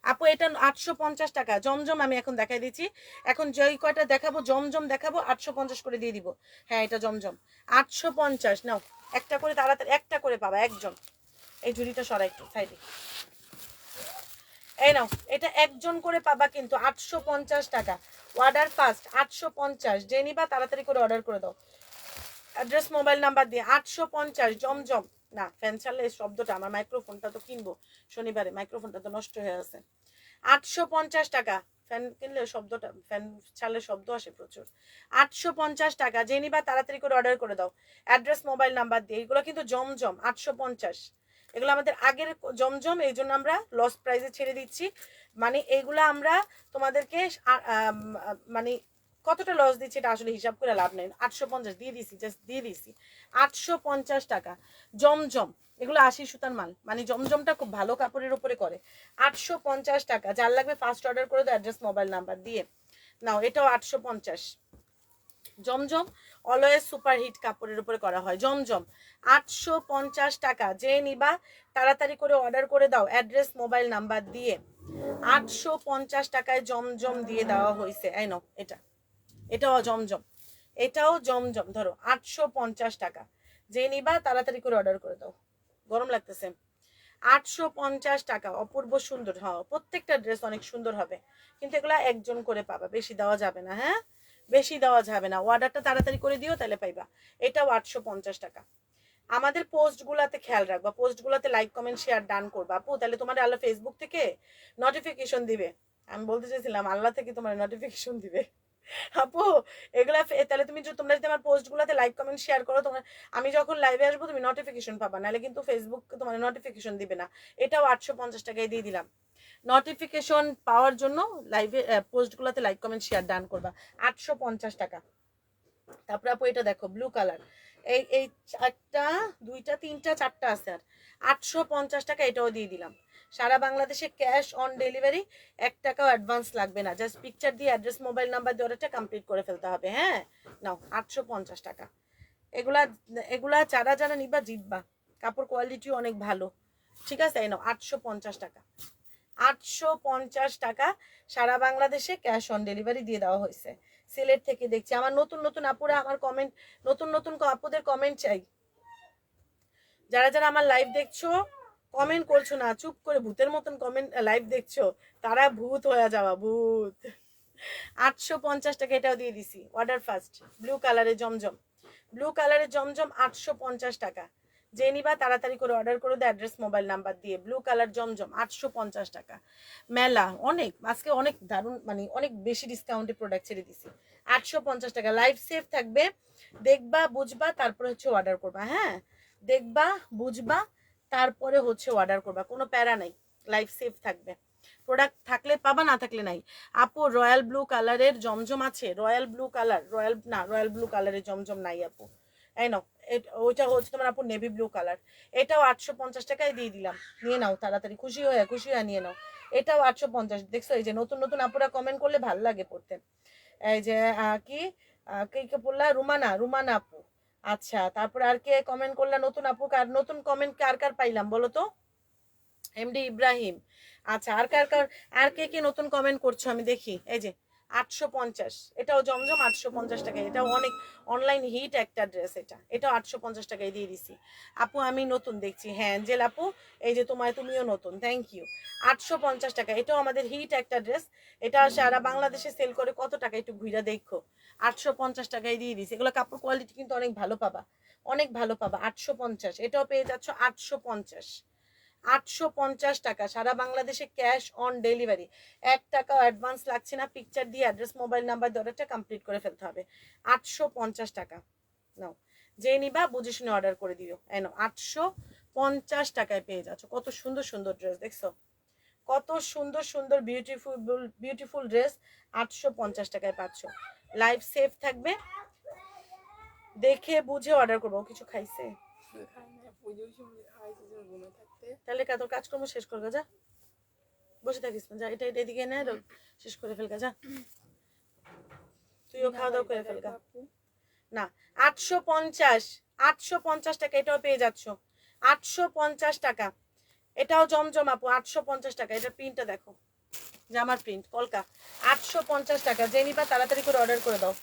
আপু এটা 850 টাকা জমজম। আমি এখন দেখাই দিচ্ছি, এখন যেই কয়টা দেখাবো জমজম দেখাবো 850 করে দিয়ে দিব। হ্যাঁ এটা জমজম 850। নাও একটা করে, তাড়াতাড়ি একটা করে পাবা একজন। এই ঝুড়িটা সরাই একটু সাইডে, এই নাও এটা একজন করে পাবা কিন্তু 850 টাকা। অর্ডার ফার্স্ট 850, যে নিবা তাড়াতাড়ি করে অর্ডার করে দাও অ্যাড্রেস মোবাইল নাম্বার দিয়ে। 850 জমজম। না ফ্যান চাললে এই শব্দটা, আমার মাইক্রোফোনটা তো কিনবো শনিবারে, মাইক্রোফোনটা তো নষ্ট হয়ে আছে। 850 টাকা। ফ্যান কিনলে শব্দটা, ফ্যান চাললে শব্দ আসে প্রচুর। 850 টাকা, যে নিবা তাড়াতাড়ি করে অর্ডার করে দাও অ্যাড্রেস মোবাইল নাম্বার দিয়ে। এগুলো কিন্তু জমজম 850। এগুলো আমাদের আগের জমজম, এই জন্য আমরা লস প্রাইসে ছেড়ে দিচ্ছি। মানে এইগুলো আমরা তোমাদেরকে মানে কতটা লস দিচ্ছি এটা আসলে হিসাব করে লাভ নেই। 850 দিয়ে দিছি, জাস্ট দিয়ে দিছি 850 টাকা জমজম। এগুলো 80 সুতার মাল, মানে জমজমটা খুব ভালো কাপড়ের উপরে করে। 850 টাকা, যার লাগবে ফার্স্ট অর্ডার করে দাও অ্যাড্রেস মোবাইল নাম্বার দিয়ে। নাও এটাও 850 জমজম, অলওয়েজ সুপার হিট কাপড়ের উপরে করা হয় জমজম। 850 টাকা, যে নিবা তাড়াতাড়ি করে অর্ডার করে দাও অ্যাড্রেস মোবাইল নাম্বার দিয়ে। 850 টাকায় জমজম দিয়ে দেওয়া হয়েছে। এই নাও এটা, এটাও জমজম, এটাও জমজম। ধরো 850 টাকা, যে নিবা তাড়াতাড়ি করে অর্ডার করে দাও। গরম লাগতেছে। 850 টাকা, অপূর্ব সুন্দর। হ্যাঁ প্রত্যেকটা ড্রেস অনেক সুন্দর হবে, কিন্তু এগুলা একজন করে পাবা, বেশি দেওয়া যাবে না। হ্যাঁ বেশি দেওয়া যাবে না, অর্ডারটা তাড়াতাড়ি করে দিও তাহলে পাইবা। এটাও 850 টাকা। আমাদের পোস্টগুলাতে খেয়াল রাখবা, পোস্টগুলাতে লাইক কমেন্ট শেয়ার ডান করবা আপু, তাহলে তোমার আল্লাহ ফেসবুক থেকে নোটিফিকেশন দিবে। আমি বলতে চাইছিলাম আল্লাহ থেকে তোমার নোটিফিকেশন দিবে আপু। এগুলা তাহলে তুমি তোমরা যদি আমার পোস্টগুলোতে লাইক কমেন্ট শেয়ার করো, তোমার আমি যখন লাইভে আসবো তুমি নোটিফিকেশন পাবা, নাহলে কিন্তু ফেসবুক তোমার নোটিফিকেশন দিবে না। এটাও 850 টাকায় দিয়ে দিলাম। নোটিফিকেশন পাওয়ার জন্য লাইভে পোস্টগুলোতে লাইক কমেন্ট শেয়ার ডান করবা। 850 টাকা। তারপরে আপু এটা দেখো ব্লু কালার, এই এই চারটা, দুইটা, তিনটা, চারটা আছে। আর 850 টাকা এটাও দিয়ে দিলাম। সারা বাংলাদেশে ক্যাশ অন ডেলিভারি, 1 টাকাও অ্যাডভান্স লাগবে না, জাস্ট পিকচার দিয়ে অ্যাড্রেস মোবাইল নাম্বার দিয়ে অর্ডারটা কমপ্লিট করে ফেলতে হবে। হ্যাঁ নাও 850 টাকা। এগুলা এগুলা যারা যারা নিবা জিতবা, কাপড় কোয়ালিটি অনেক ভালো। ঠিক আছে, এই নাও 850 টাকা। 850 টাকা, সারা বাংলাদেশে ক্যাশ অন ডেলিভারি দিয়ে দেওয়া হয়েছে। সিলেট থেকে দেখছি আমার নতুন নতুন আপুরা, আমার কমেন্ট, নতুন নতুন আপুদের কমেন্ট চাই। যারা যারা আমার লাইভ দেখছো কমেন্ট করছো না, চুপ করে ভূতের মতন কমেন্ট লাইভ দেখছো, তারা ভূত হয়ে যাওয়া, ভূত। 850 টাকা এটাও দিয়ে দিছি। অর্ডার ফার্স্ট ব্লু কালারের জমজম, ব্লু কালারের জমজম 850 টাকা, যে নিবা তাড়াতাড়ি করে অর্ডার করে দাও অ্যাড্রেস মোবাইল নাম্বার দিয়ে। ব্লু কালার জমজম 850 টাকা। মেলা অনেক আজকে অনেক দারুণ, মানে অনেক বেশি ডিসকাউন্টে প্রোডাক্ট ছেড়ে দিছি। 850 টাকা। লাইভ সেভ থাকবে, দেখবা বুঝবা তারপরে হচ্ছে অর্ডার করবা। হ্যাঁ দেখবা বুঝবা তারপরে হচ্ছে অর্ডার করবা, কোনো প্যারা নাই, লাইভ সেভ থাকবে। প্রোডাক্ট থাকলে পাবা, না থাকলে নাই। আপু রয়্যাল ব্লু কালারের জমজম আছে? Royal blue colour, royal blue কালারের জমজম নাই আপু। এই নাও ওইটা হচ্ছে তোমার আপু নেভি ব্লু কালার, এটাও 850 টাকায় দিয়ে দিলাম। নিয়ে নাও তাড়াতাড়ি, খুশি হয়ে নিয়ে নাও। এটাও 850। দেখছো এই যে নতুন নতুন আপুরা কমেন্ট করলে ভালো লাগে পড়তে। এই যে কি কে বললা, রুমানা আপু। আচ্ছা তারপরে আর কে কমেন্ট করলা নতুন আপু? কার নতুন কমেন্ট কার কার পাইলাম বলো তো? এমডি ইব্রাহিম। আচ্ছা আর কে কে নতুন কমেন্ট করছো আমি দেখি। এই যে 850, এটাও জমজম 850 টাকা। এটাও অনেক অনলাইন হিট একটা ড্রেস, এটাও 850 টাকায় দিয়ে দিছি। আপু আমি নতুন দেখছি, হ্যাঁ অ্যাঞ্জেল আপু, এই যে তুমিও নতুন, থ্যাংক ইউ। 850 টাকা, এটাও আমাদের হিট একটা ড্রেস। এটা সারা বাংলাদেশে সেল করে কত টাকা একটু ঘুরে দেখো। 850 টাকায় দিয়ে দিছি। এগুলো কাপড় কোয়ালিটি কিন্তু অনেক ভালো পাবা, অনেক ভালো পাবা। 850, এটাও পেয়ে যাচ্ছ 850। 850 টাকা, সারা বাংলাদেশে ক্যাশ অন ডেলিভারি, 1 টাকাও অ্যাডভান্স লাগছে না, পিকচার দিয়ে অ্যাড্রেস মোবাইল নাম্বার অর্ডারটা কমপ্লিট করে ফেলতে হবে। 850 টাকা। নাও যে নিবা বুঝে শুনে অর্ডার করে দিও। এনো 850 টাকায় পেয়ে যাচ্ছ কত সুন্দর সুন্দর ড্রেস। দেখছো কত সুন্দর সুন্দর বিউটিফুল ড্রেস 850 টাকায় পাচ্ছ। লাইভ সেভ থাকবে, দেখে বুঝে অর্ডার করবো। কিছু খাইছে? তাহলে তোর কাজকর্ম শেষ করবে, যা বসে থাকিস না, যা এটা এদিকে নে, শেষ করে ফেলগা, যা তুইও খাওয়া দাওয়া করে ফেলগা। না 850, 850 টাকা এটাও পেয়ে যাচ্ছ, 850 টাকা। এটাও জমজম আপু 850 টাকা। এটা প্রিন্টটা দেখো, জামার প্রিন্ট কলকা, 850 টাকা। যে নিবা তাড়াতাড়ি করে অর্ডার করে দাও।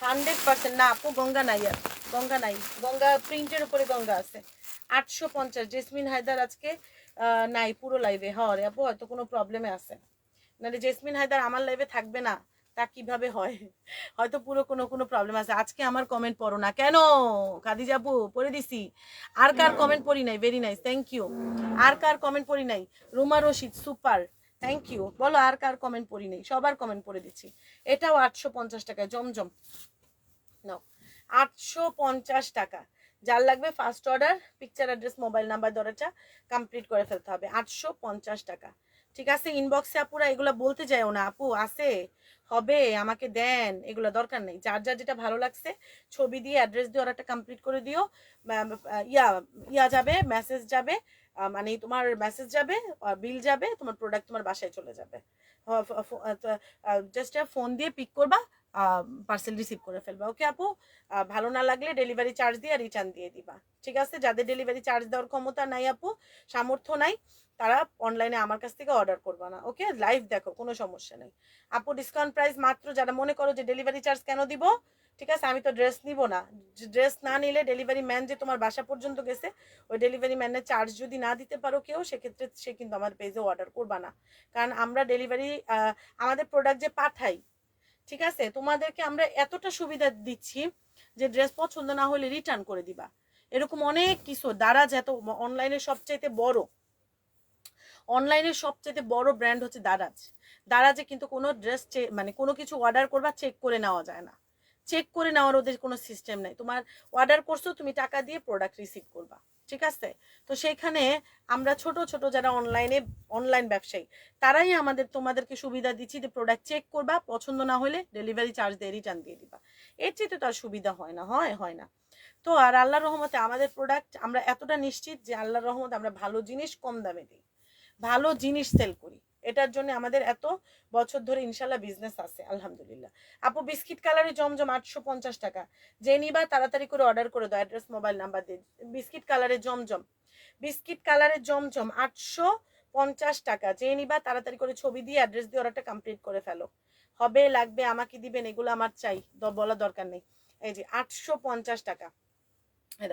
100% না আপু, গঙ্গা নাই আর, গঙ্গা নাই, গঙ্গা প্রিন্টের উপরে গঙ্গা আছে। 850। জেসমিন হায়দার আজকে নাই পুরো লাইভে। হ্যাঁ রে আপু, হয়তো কোনো প্রবলেমে আছে, নাহলে জেসমিন হায়দার আমার লাইভে থাকবে না, তা কিভাবে হয়? হয়তো পুরো কোনো প্রবলেম আছে। আজকে আমার কমেন্ট পড়ো না কেন খাদিজা আপু? পড়ে দিছি। আর কার কমেন্ট পড়ি নাই? Very nice, thank you. আর কার কমেন্ট পড়ি নাই? Ruma Rashid, super, thank you. বলো আর কার কমেন্ট পড়ি নাই? সবার কমেন্ট পড়ে দিচ্ছি। এটাও 850 টাকায় জমজম, নাও 850 টাকা। যার লাগবে first order, picture, address, mobile number দরজা কমপ্লিট করে ফেলতে হবে। 850 টাকা, ঠিক আছে? ইনবক্সে আপুরা এগুলো বলতে যাও না, আপু আছে, হবে, আমাকে দেন, এগুলো দরকার নেই। যার যার যেটা ভালো লাগছে ছবি দিয়ে অ্যাড্রেস দিয়ে অর্ডারটা কমপ্লিট করে দিও। ইয়া ইয়া যাবে, মেসেজ যাবে, মানে তোমার মেসেজ যাবে, বিল যাবে, তোমার প্রোডাক্ট তোমার বাসায় চলে যাবে। জাস্ট ফোন দিয়ে পিক করবা, পার্সেল রিসিভ করে ফেলবা। ওকে আপু, ভালো না লাগলে ডেলিভারি চার্জ দিয়ে রিটার্ন দিয়ে দিবা, ঠিক আছে? যাদের ডেলিভারি চার্জ দেওয়ার ক্ষমতা নাই আপু, সামর্থ্য নাই, তারা অনলাইনে আমার কাছ থেকে অর্ডার করবা না। ওকে, লাইভ দেখো, কোনো সমস্যা নেই আপু। ডিসকাউন্ট প্রাইস মাত্র, যারা মনে করো যে ডেলিভারি চার্জ কেন দিব, ঠিক আছে, আমি তো ড্রেস নিব না, ড্রেস না নিলে ডেলিভারি ম্যান যে তোমার বাসা পর্যন্ত গেছে, ওই ডেলিভারি ম্যানের চার্জ যদি না দিতে পারো কেউ, সেক্ষেত্রে সে কিন্তু আমার পেজে অর্ডার করবা না। কারণ আমরা ডেলিভারি, আমাদের প্রোডাক্ট যে পাঠাই, ঠিক আছে, তোমাদেরকে আমরা এতটা সুবিধা দিচ্ছি যে ড্রেস পছন্দ না হলে রিটার্ন করে দিবা। এরকম অনেক কিছু। দারাজ এত অনলাইনের সবচাইতে বড় ব্র্যান্ড হচ্ছে দারাজ। দারাজে কিন্তু কোনো ড্রেস মানে কোনো কিছু অর্ডার করবা, চেক করে নেওয়া যায় না। চেক করে নেওয়ার ওদের কোনো সিস্টেম নাই। তোমার অর্ডার করছো, তুমি টাকা দিয়ে প্রোডাক্ট রিসিভ করবা, ঠিক আছে? তো সেইখানে আমরা ছোট ছোট যারা অনলাইন ব্যবসায়ী, তারাই তোমাদেরকে সুবিধা দিচ্ছি যে প্রোডাক্ট চেক করবা, পছন্দ না হলে ডেলিভারি চার্জ দিয়ে রিটার্ন দিয়ে দিবা। এর চেয়ে তো তার সুবিধা হয় না, হয় না। তো আর আল্লাহর রহমতে আমাদের প্রোডাক্ট, আমরা এতটা নিশ্চিত যে আল্লাহর রহমতে আমরা ভালো জিনিস কম দামে দিই, ভালো জিনিস সেল করি। এটার জন্য আমাদের এত বছর ধরে ইনশাল্লাহ বিজনেস আছে, আলহামদুলিল্লাহ। আপু বিস্কিট কালারে জমজম 850 টাকা। যে নিবা তাড়াতাড়ি করে অর্ডার করে দাও, অ্যাড্রেস, মোবাইল নাম্বার দিয়ে। বিস্কিট কালারে জমজম, বিস্কিট কালারে জমজম 850 টাকা। যে নিবা তাড়াতাড়ি করে ছবি দিয়ে অ্যাড্রেস দিয়ে অর্ডারটা কমপ্লিট করে ফেলো। হবে, লাগবে, আমাকে দিবেন, এগুলো আমার চাই, বলা দরকার নেই। এই যে 850 টাকা,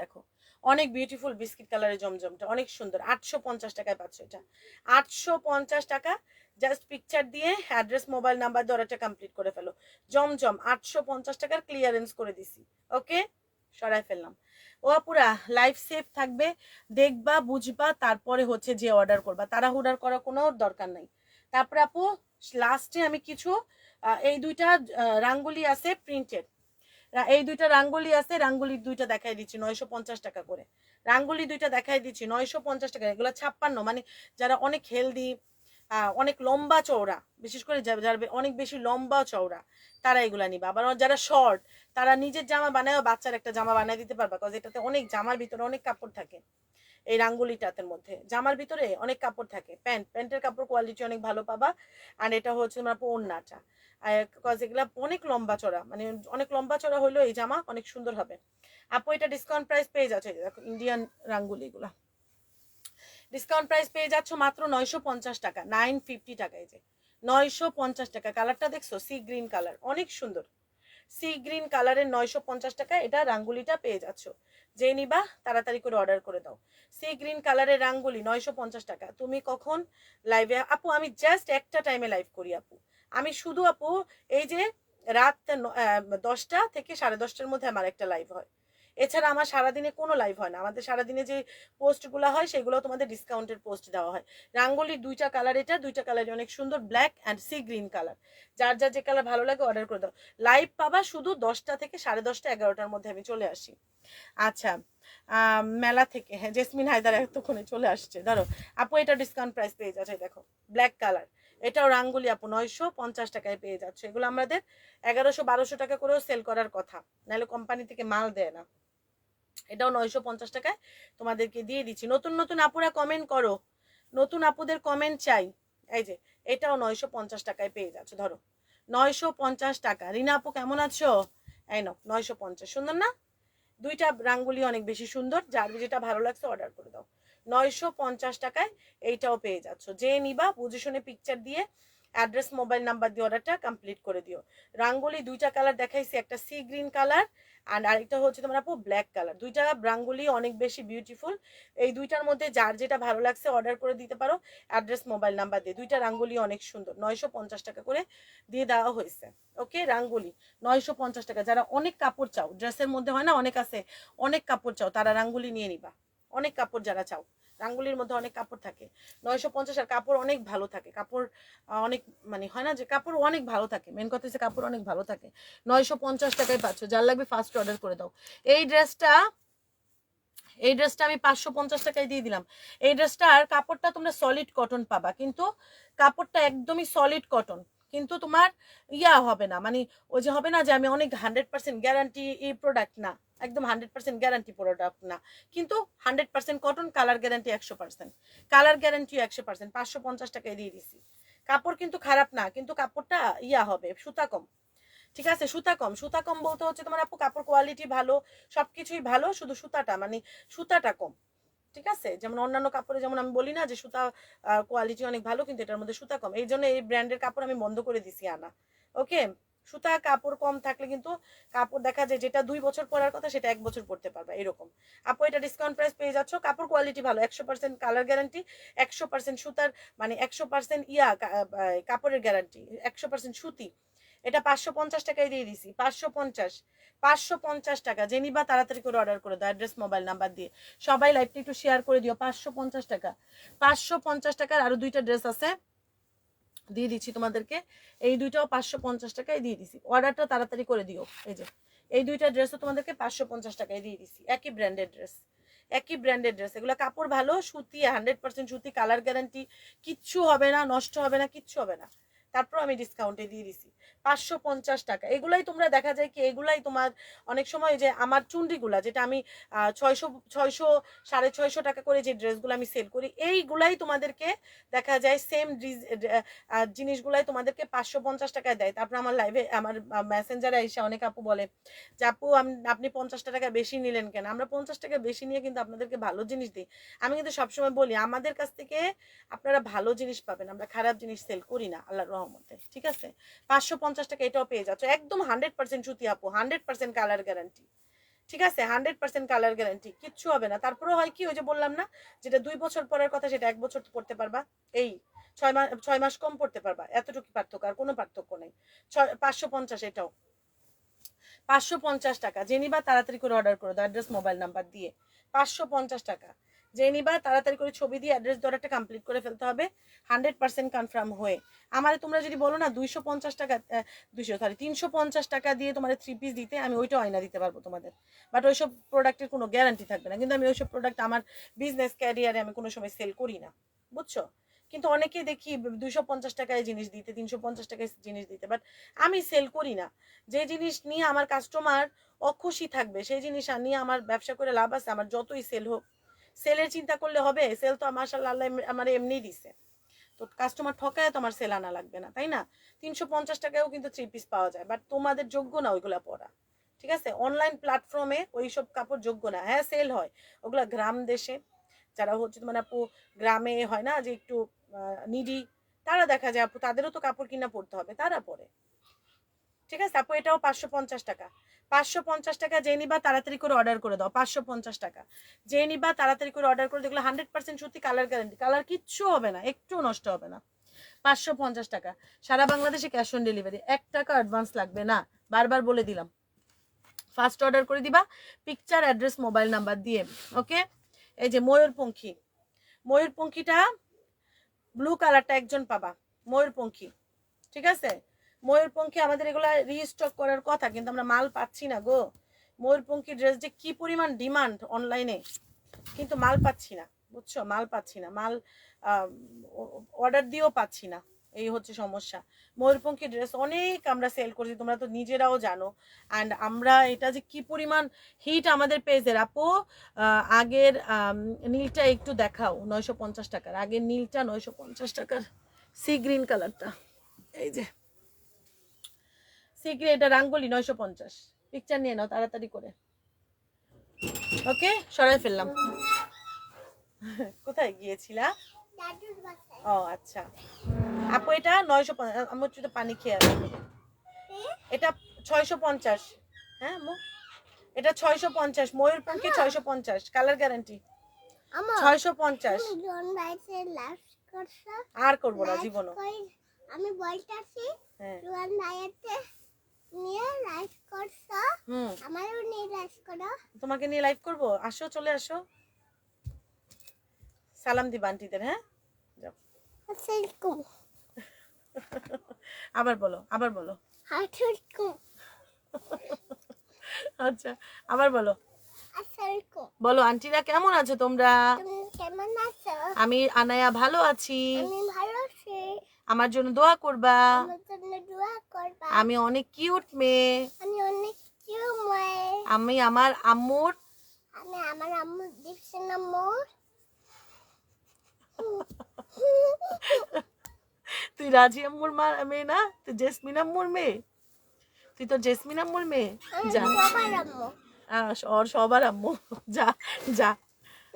দেখো অনেক বিউটিফুল বিস্কিট কালারের জমজমটা, অনেক সুন্দর। 850 টাকায় পাচ্ছ এটা, 850 টাকা। জাস্ট পিকচার দিয়ে অ্যাড্রেস, মোবাইল নাম্বার দিয়ে অর্ডারটা কমপ্লিট করে ফেলো। জমজম 850 টাকার ক্লিয়ারেন্স করে দিছি। ওকে, সরাই ফেললাম। ও আপুরা, লাইফ সেফ থাকবে, দেখবা, বুঝবা, তারপরে হচ্ছে যে অর্ডার করবা। তাড়াহুড়ার করার কোনো দরকার নাই। তারপরে আপু লাস্টে আমি কিছু এই দুইটা রাঙ্গুলি আছে প্রিন্টেড, এই দুইটা রাঙ্গুলি আছে, রাঙ্গুলির দুইটা দেখাই দিচ্ছি 950 টাকা করে। রাঙ্গুলি দুইটা দেখাই দিচ্ছি 950 টাকা। এগুলো 56, মানে যারা অনেক হেলদি, অনেক লম্বা চওড়া, বিশেষ করে যারা অনেক বেশি লম্বা চওড়া, তারা এগুলা নিবা। আবার যারা শর্ট, তারা নিজের জামা বানায়, বাচ্চার একটা জামা বানায় দিতে পারবা, কারণ এটাতে অনেক, জামার ভিতরে অনেক কাপড় থাকে। এই রাঙ্গুলিটাতের মধ্যে জামার ভিতরে অনেক কাপড় থাকে। প্যান্টের কাপড় কোয়ালিটি অনেক ভালো পাবা। আর এটা হচ্ছে তোমার ওড়নাটা, কজ এগুলা অনেক লম্বা চড়া, মানে অনেক লম্বা চড়া হলেও এই জামা অনেক সুন্দর হবে। আপু এটা ডিসকাউন্ট প্রাইস পেয়ে যাচ্ছে, দেখো ইন্ডিয়ান রাঙ্গুলি এগুলা ডিসকাউন্ট প্রাইস পেয়ে যাচ্ছ মাত্র 950 টাকা, 950 টাকা। এই যে 950 টাকা। কালারটা দেখছো, সি গ্রিন কালার, অনেক সুন্দর। সি গ্রিন কালারের 950 টাকা এটা রাঙ্গুলিটা পেয়ে যাচ্ছ। যে নিবা তাড়াতাড়ি করে অর্ডার করে দাও। সি গ্রিন কালারের রাঙ্গুলি 950 টাকা। তুমি কখন লাইভে? আপু আমি জাস্ট একটা টাইমে লাইভ করি আপু। আমি শুধু আপু এই যে রাত 10টা থেকে 10:30টার মধ্যে আমার একটা লাইভ হয়। এছাড়া আমার সারাদিনে কোনো লাইভ হয় না। আমাদের সারাদিনে যে পোস্টগুলো হয় সেগুলো তোমাদের ডিসকাউন্টের পোস্ট দেওয়া হয়। রাঙ্গুলির দুইটা কালার, এটা দুইটা কালারই অনেক সুন্দর, black and sea green colour. যার যার যে কালার ভালো লাগে অর্ডার করে দাও। লাইভ পাবা শুধু 10টা থেকে 10:30, 11টার মধ্যে আমি চলে আসি। আচ্ছা, মেলা থেকে, হ্যাঁ জেসমিন হায়দার এতক্ষণে চলে আসছে। ধরো আপু এটা ডিসকাউন্ট প্রাইস পেয়ে যাচ্ছে, দেখো ব্ল্যাক কালার, এটাও রাঙ্গুলি আপু 950 টাকায় পেয়ে যাচ্ছে। এগুলো আমাদের 1100-1200 টাকা করেও সেল করার কথা, নাহলে কোম্পানি থেকে মাল দেয় না। এটাও 950 টাকায় তোমাদেরকে দিয়ে দিচ্ছি। নতুন নতুন আপুরা কমেন্ট করো, নতুন আপুদের কমেন্ট চাই। এই যে এটাও 950 টাকায় পেয়ে যাচ্ছ, ধরো 950 টাকা। রিনা আপু কেমন আছো? এই নাও 950, সুন্দর না? দুইটা রাঙ্গুলি অনেক বেশি সুন্দর, যার যেটা ভালো লাগছে অর্ডার করে দাও। 950 টাকায় এইটাও পেয়ে যাচ্ছ। যে নিবা বুঝে শুনে পিকচার দিয়ে অ্যাড্রেস মোবাইল নাম্বার দিয়ে অর্ডারটা কমপ্লিট করে দিও। রাঙ্গুলি দুইটা কালার দেখাইছি, একটা সি গ্রিন কালার আর আরেকটা হচ্ছে তোমার আপু ব্ল্যাক কালার। দুইটা রাঙ্গুলি অনেক বেশি বিউটিফুল। এই দুইটার মধ্যে যার যেটা ভালো লাগছে অর্ডার করে দিতে পারো অ্যাড্রেস মোবাইল নাম্বার দিয়ে। দুইটা রাঙ্গুলি অনেক সুন্দর, 950 টাকা করে দিয়ে দেওয়া হয়েছে। ওকে, রাঙ্গুলি 950 টাকা। যারা অনেক কাপড় চাও, ড্রেসের মধ্যে হয় না অনেক আছে, অনেক কাপড় চাও, তারা রাঙ্গুলি নিয়ে নিবা। অনেক কাপড় যারা চাও, রাঙ্গুলির মধ্যে অনেক কাপড় থাকে, 950। আর কাপড় অনেক ভালো থাকে, কাপড় অনেক মানে হয় না যে কাপড় অনেক ভালো থাকে, মেন কথা হচ্ছে কাপড় অনেক ভালো থাকে। 950 টাকায় পাচ্ছ, যার লাগবে ফার্স্ট অর্ডার করে দাও। এই ড্রেসটা আমি 550 টাকায় দিয়ে দিলাম। এই ড্রেসটার কাপড়টা তোমরা সলিড কটন পাবা, কিন্তু কাপড়টা একদমই সলিড কটন, কিন্তু তোমার হবে না, মানে ওই যে হবে না যে আমি অনেক 100% গ্যারান্টি এই প্রোডাক্ট না, একদম 100% গ্যারান্টি প্রোডাক্ট না, কিন্তু 100% cotton, colour guarantee 100%, colour guarantee 100%। 550 টাকায় দিয়ে দিছি। কাপড় কিন্তু খারাপ না, কিন্তু কাপড়টা হবে, সুতা কম। ঠিক আছে, সুতা কম। সুতা কম বলতে হচ্ছে তোমার আপু কাপড় কোয়ালিটি ভালো, সবকিছুই ভালো, শুধু সুতাটা মানে সুতাটা কম। ঠিক আছে, যেমন অন্যান্য কাপড়ে যেমন আমি বলি না যে সুতা কোয়ালিটি অনেক ভালো, কিন্তু এটার মধ্যে সুতা কম, এই জন্য এই ব্র্যান্ডের কাপড় আমি বন্ধ করে দিছি আনা। ওকে, সুতা কাপড় কম থাকলে কিন্তু কাপড় দেখা যায় যেটা 2 বছর পরার কথা সেটা 1 বছর পরতে পারবে এরকম। আপু এটা ডিসকাউন্ট প্রাইস পেয়ে যাচ্ছ, কাপড় কোয়ালিটি ভালো, 100% কালার গ্যারান্টি, 100% সুতার মানে 100% কাপড়ের গ্যারান্টি, 100% সুতি। এটা 550 টাকায় দিয়ে দিছি, 550 টাকা। যে নিবা তাড়াতাড়ি করে অর্ডার করে দাও অ্যাড্রেস মোবাইল নাম্বার দিয়ে। সবাই লাইভটা একটু শেয়ার করে দিও। 550 টাকা, 550 টাকার আরো দুইটা ড্রেস আছে, দিয়ে দিচ্ছি তোমাদেরকে। এই দুইটাও 550 টাকায় দিয়ে দিছি, অর্ডারটা তাড়াতাড়ি করে দিও। এই যে এই দুইটা ড্রেসও তোমাদেরকে 550 টাকায় দিয়ে দিছি, একই ব্র্যান্ডের ড্রেস, একই ব্র্যান্ডের ড্রেস। এগুলো কাপড় ভালো, সুতি, 100% সুতি, কালার গ্যারান্টি, কিচ্ছু হবে না, নষ্ট হবে না, কিচ্ছু হবে না। তারপর আমি ডিসকাউন্টে দিয়ে দিছি 550 টাকা। এগুলাই তোমরা দেখা যায় কি, এগুলাই তোমার অনেক সময় যে আমার চুন্ডিগুলা যেটা আমি 600 650 টাকা করে যে ড্রেসগুলো আমি সেল করি, এইগুলাই তোমাদেরকে দেখা যায় সেম জিনিসগুলাই তোমাদেরকে 550 টাকায় দেয়। তারপর আমার লাইভে আমার মেসেঞ্জারে এসে অনেক আপু বলে যে আপু আপনি 50 টাকা বেশি নিলেন কেন? আমরা 50 টাকা বেশি নিয়ে কিন্তু আপনাদেরকে ভালো জিনিস দিই। আমি কিন্তু সবসময় বলি আমাদের কাছ থেকে আপনারা ভালো জিনিস পাবেন, আমরা খারাপ জিনিস সেল করি না আল্লাহর রহমতে। ঠিক আছে, 550 টাকা এটাও পেয়ে যাচ্ছ, একদম 100% সুতি আপু, 100% কালার গ্যারান্টি। ঠিক আছে, 100% কালার গ্যারান্টি, কিচ্ছু হবে না। তারপরে হয় কি, ওই যে বললাম না, যেটা 2 বছর পরের কথা সেটা 1 বছর পড়তে পারবা, এই 6 মাস কম পড়তে পারবা, এতটুকু পার্থক্য, আর কোনো পার্থক্য নেই। 550 এটাও 550 টাকা। যে নিবা তাড়াতাড়ি করে অর্ডার করে দাও অ্যাড্রেস মোবাইল নাম্বার দিয়ে। 550 টাকা। যে নিবা তাড়াতাড়ি করে ছবি দিয়ে অ্যাড্রেস দিয়ে অর্ডারটা কমপ্লিট করে ফেলতে হবে 100% কনফার্ম হয়ে। আমারে তোমরা যদি বলো না 250 টাকা 350 টাকা দিয়ে তোমার 3 পিস দিতে, আমি ওইটাও আয়না দিতে পারবো তোমাদের, বাট ওইসব প্রোডাক্টের কোনো গ্যারান্টি থাকবে না। কিন্তু আমি ওইসব প্রোডাক্ট আমার বিজনেস ক্যারিয়ারে আমি কোনো সময় সেল করি না, বুঝছো? কিন্তু অনেকেই দেখি 250 টাকায় জিনিস দিতে, 350 টাকায় জিনিস দিতে, বাট আমি সেল করি না। যে জিনিস নিয়ে আমার কাস্টমার অখুশি থাকবে সেই জিনিস নিয়ে আমার ব্যবসা করে লাভ আছে? আমার যতই সেল হোক, সেলের চিন্তা করলে হবে? সেল তো মাশাআল্লাহ আল্লাহ আমার এমনিই দিছে, তো কাস্টমার ঠকায় তো আমার সেল আনা লাগবে না, তাই না? 350 টাকায়ও কিন্তু 3 পিস পাওয়া যায়, বাট তোমাদের যোগ্য না ওইগুলা পরা। ঠিক আছে, অনলাইন প্ল্যাটফর্মে ওইসব কাপড় যোগ্য না। হ্যাঁ সেল হয়, ওগুলা গ্রাম দেশে যারা হচ্ছে তোমার আপু গ্রামে হয় না যে একটু নিডি, তারা দেখা যায় আপু তাদেরও তো কাপড় কিনা পড়তে হবে, তারা পরে। ঠিক আছে আপু, এটাও 550 টাকা। 550 টাকা। যে নিবা তাড়াতাড়ি করে অর্ডার করে দাও, 550 টাকা। যে নিবা তাড়াতাড়ি করে অর্ডার করে, দেখলো 100% সত্যি, কালার গ্যারান্টি, কালার কিচ্ছু হবে না, একটু নষ্ট হবে না। 550 টাকা। সারা বাংলাদেশে ক্যাশ অন ডেলিভারি, 1 টাকা অ্যাডভান্স লাগবে না, বারবার বলে দিলাম। ফার্স্ট অর্ডার করে দিবা পিকচার, অ্যাড্রেস, মোবাইল নাম্বার দিয়ে। ওকে, এই যে ময়ূরপঙ্খী, ময়ূরপঙ্খীটা ব্লু কালারটা একজন পাবা, ময়ূরপঙ্খী। ঠিক আছে, ময়ূরপঙ্খী আমাদের এগুলা রিস্টক করার কথা, কিন্তু আমরা মাল পাচ্ছি না গো। ময়ূরপঙ্খী ড্রেস যে কি পরিমাণ ডিমান্ড অনলাইনে, কিন্তু মাল পাচ্ছি না, বুঝছো? মাল পাচ্ছি না, মাল অর্ডার দিয়েও পাচ্ছি না, এই হচ্ছে সমস্যা। ময়ূরপঙ্খী ড্রেস অনেক আমরা সেল করছি, তোমরা তো নিজেরাও জানো। অ্যান্ড আমরা এটা যে কি পরিমাণ হিট আমাদের পেজের। আপু আগের নীলটা একটু দেখাও, 950 টাকার আগের নীলটা, 950 টাকার সি গ্রিন কালারটা, এই যে সি গ্রিন, এটা রাঙ্গলি 950, পিকচার নিয়ে নাও তাড়াতাড়ি করে। ওকে, সরাই ফেললাম। কোথায় গিয়েছিলা? ও আচ্ছা আপু, এটা 950। আমার একটু পানি খেয়ে আসবে। এটা 650। হ্যাঁ মু, এটা 650। ময়ূরপঙ্খী 650, কালার গ্যারান্টি 650। আর করবো না জীবনও। আমি বলতাছি রুয়ান ভাইয়াতে নিয়ে লাইভ করছো, আমারও নিয়ে লাইভ করো। তোমাকে নিয়ে লাইভ করবো, আসো, চলে আসো, সালাম দিবা আন্টিদের। হ্যাঁ যাও। আসসালামু আবার বলো, আবার বলো। আলাইকুম। আচ্ছা আবার বলো। আসসালামু বলো আন্টিরা কেমন আছো তোমরা? তুমি কেমন আছো? আমি আনায়া ভালো আছি। আমি ভালো আছি। আমার জন্য দোয়া করবা। আমার জন্য দোয়া করবা। আমি অনেক কিউট মেয়ে। আমি অনেক কিউট মেয়ে। আমি আমার আম্মুর দীপসেন আম্মুর। তুই রাজি আম্মুর মেয়ে না, তুই জেসমিন আম্মুর মেয়ে। তুই তো জেসমিন আম্মুর মেয়ে। যা, সবার আম্মু। সবার আম্মু। যা যা।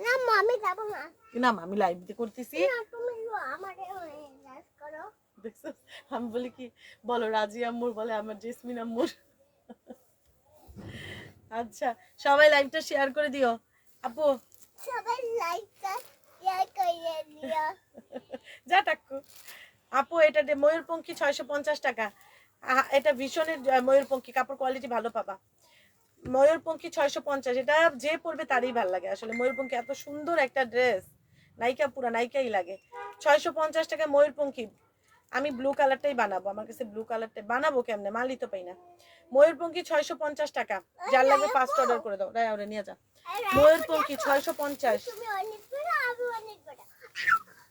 না আমি যাব না। না আমি লাইভ করতেছি। না তুমি আমারে লাইভ করো। দেখছো, আমি বলি কি, বলো রাজি আম্মুর, বলে আমার জেসমিন আম্মুর। আচ্ছা সবাই লাইভটা শেয়ার করে দিও আপু। সবাই লাইভটা শেয়ার করে দিও। যা টাক্কু। আপু এটা ময়ূরপঙ্খী 650 টাকা। এটা ভীষণের ময়ূরপঙ্খী, কাপড় কোয়ালিটি ভালো পাবা। ময়ূরপঙ্খী 650, এটা যে পরবে তারই ভালো লাগে আসলে। ময়ূরপঙ্খী এত সুন্দর একটা ড্রেস, নায়িকা, পুরা নায়িকাই লাগে। 650 টাকা ময়ূরপঙ্খী। আমি ব্লু কালারটাই বানাবো, আমার কাছে ব্লু কালারটাই বানাবো, কেমনে মালই তো পাই না। ময়ূরপঙ্খী 650 টাকা, যার লাগবে ফার্স্ট অর্ডার করে দাও। রায় ওরে নিয়ে যা। ময়ূরপঙ্খী 650।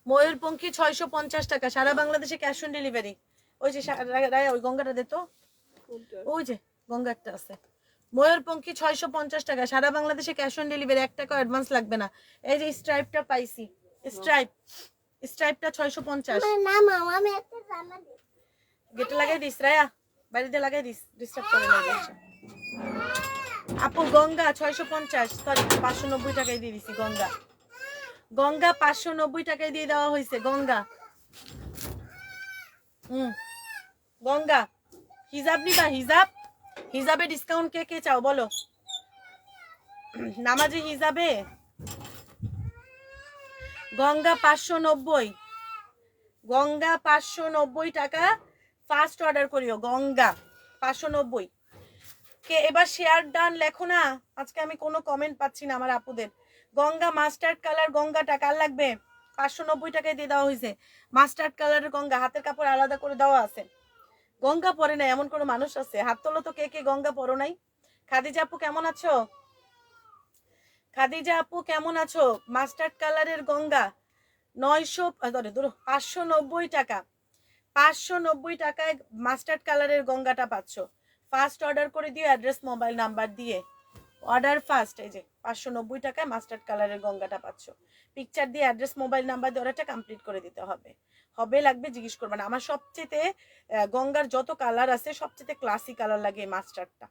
ময়ূরপঙ্খী 650 টাকা, সারা বাংলাদেশে ক্যাশ অন ডেলিভারি। ওই যে রায়া, ওই গঙ্গাটা দে তো, ওই যে গঙ্গা একটা আছে। ময়ূরপঙ্খী 650 টাকা, সারা বাংলাদেশে ক্যাশ অন ডেলিভারি, 1 টাকা অ্যাডভান্স লাগবে না। এই যে স্ট্রাইপটা পাইছি, স্ট্রাইপটা 650। না মামা আমি একটা জামা দিই। গেটে লাগাই দিস রায়া, বাড়িতে লাগাই দিস, ডিস্টার্ব করে না। আপু গঙ্গা 650, সরি 590 টাকায় দিয়ে দিছি। গঙ্গা 590 টাকায় দিয়ে দেওয়া হয়েছে। গঙ্গা গঙ্গা হিজাব নিবা? হিজাবে ডিসকাউন্ট কে কে চাও বলো? নামাজি হিজাবে গঙ্গা 590। গঙ্গা 590 টাকা, ফার্স্ট অর্ডার করিও। গঙ্গা 590। কে এবার শেয়ার ডান লেখো না, আজকে আমি কোনো কমেন্ট পাচ্ছি না আমার আপুদের। গঙ্গা মাস্টার্ড কালার, গঙ্গাটা কার লাগবে? 590 টাকায় দিয়ে দেওয়া হয়েছে। মাস্টার্ড কালারের গঙ্গা, হাতের কাপড় আলাদা করে দেওয়া আছে। গঙ্গা পরে না এমন কোনো মানুষ আছে? হাত তোলো তো কে কে গঙ্গা পরো নাই। খাদিজা আপু কেমন আছো? খাদিজা আপু কেমন আছো? মাস্টার্ড কালারের গঙ্গা 590 টাকা। 590 টাকায় মাস্টার্ড কালারের গঙ্গাটা পাচ্ছ। ফার্স্ট অর্ডার করে দিও, অ্যাড্রেস মোবাইল নাম্বার দিয়ে। Order first. এই যে 590 টাকায় মাস্টার্ড কালারের গঙ্গাটা পাচ্ছ। পিকচার দিয়ে অ্যাড্রেস মোবাইল নাম্বার দিয়ে অর্ডারটা কমপ্লিট করে দিতে হবে। হবে লাগবে জিজ্ঞেস করবে না। আমার সবচেয়ে গঙ্গার যত কালার আছে সবচেয়ে ক্লাসি কালার লাগে মাস্টার্ডটা,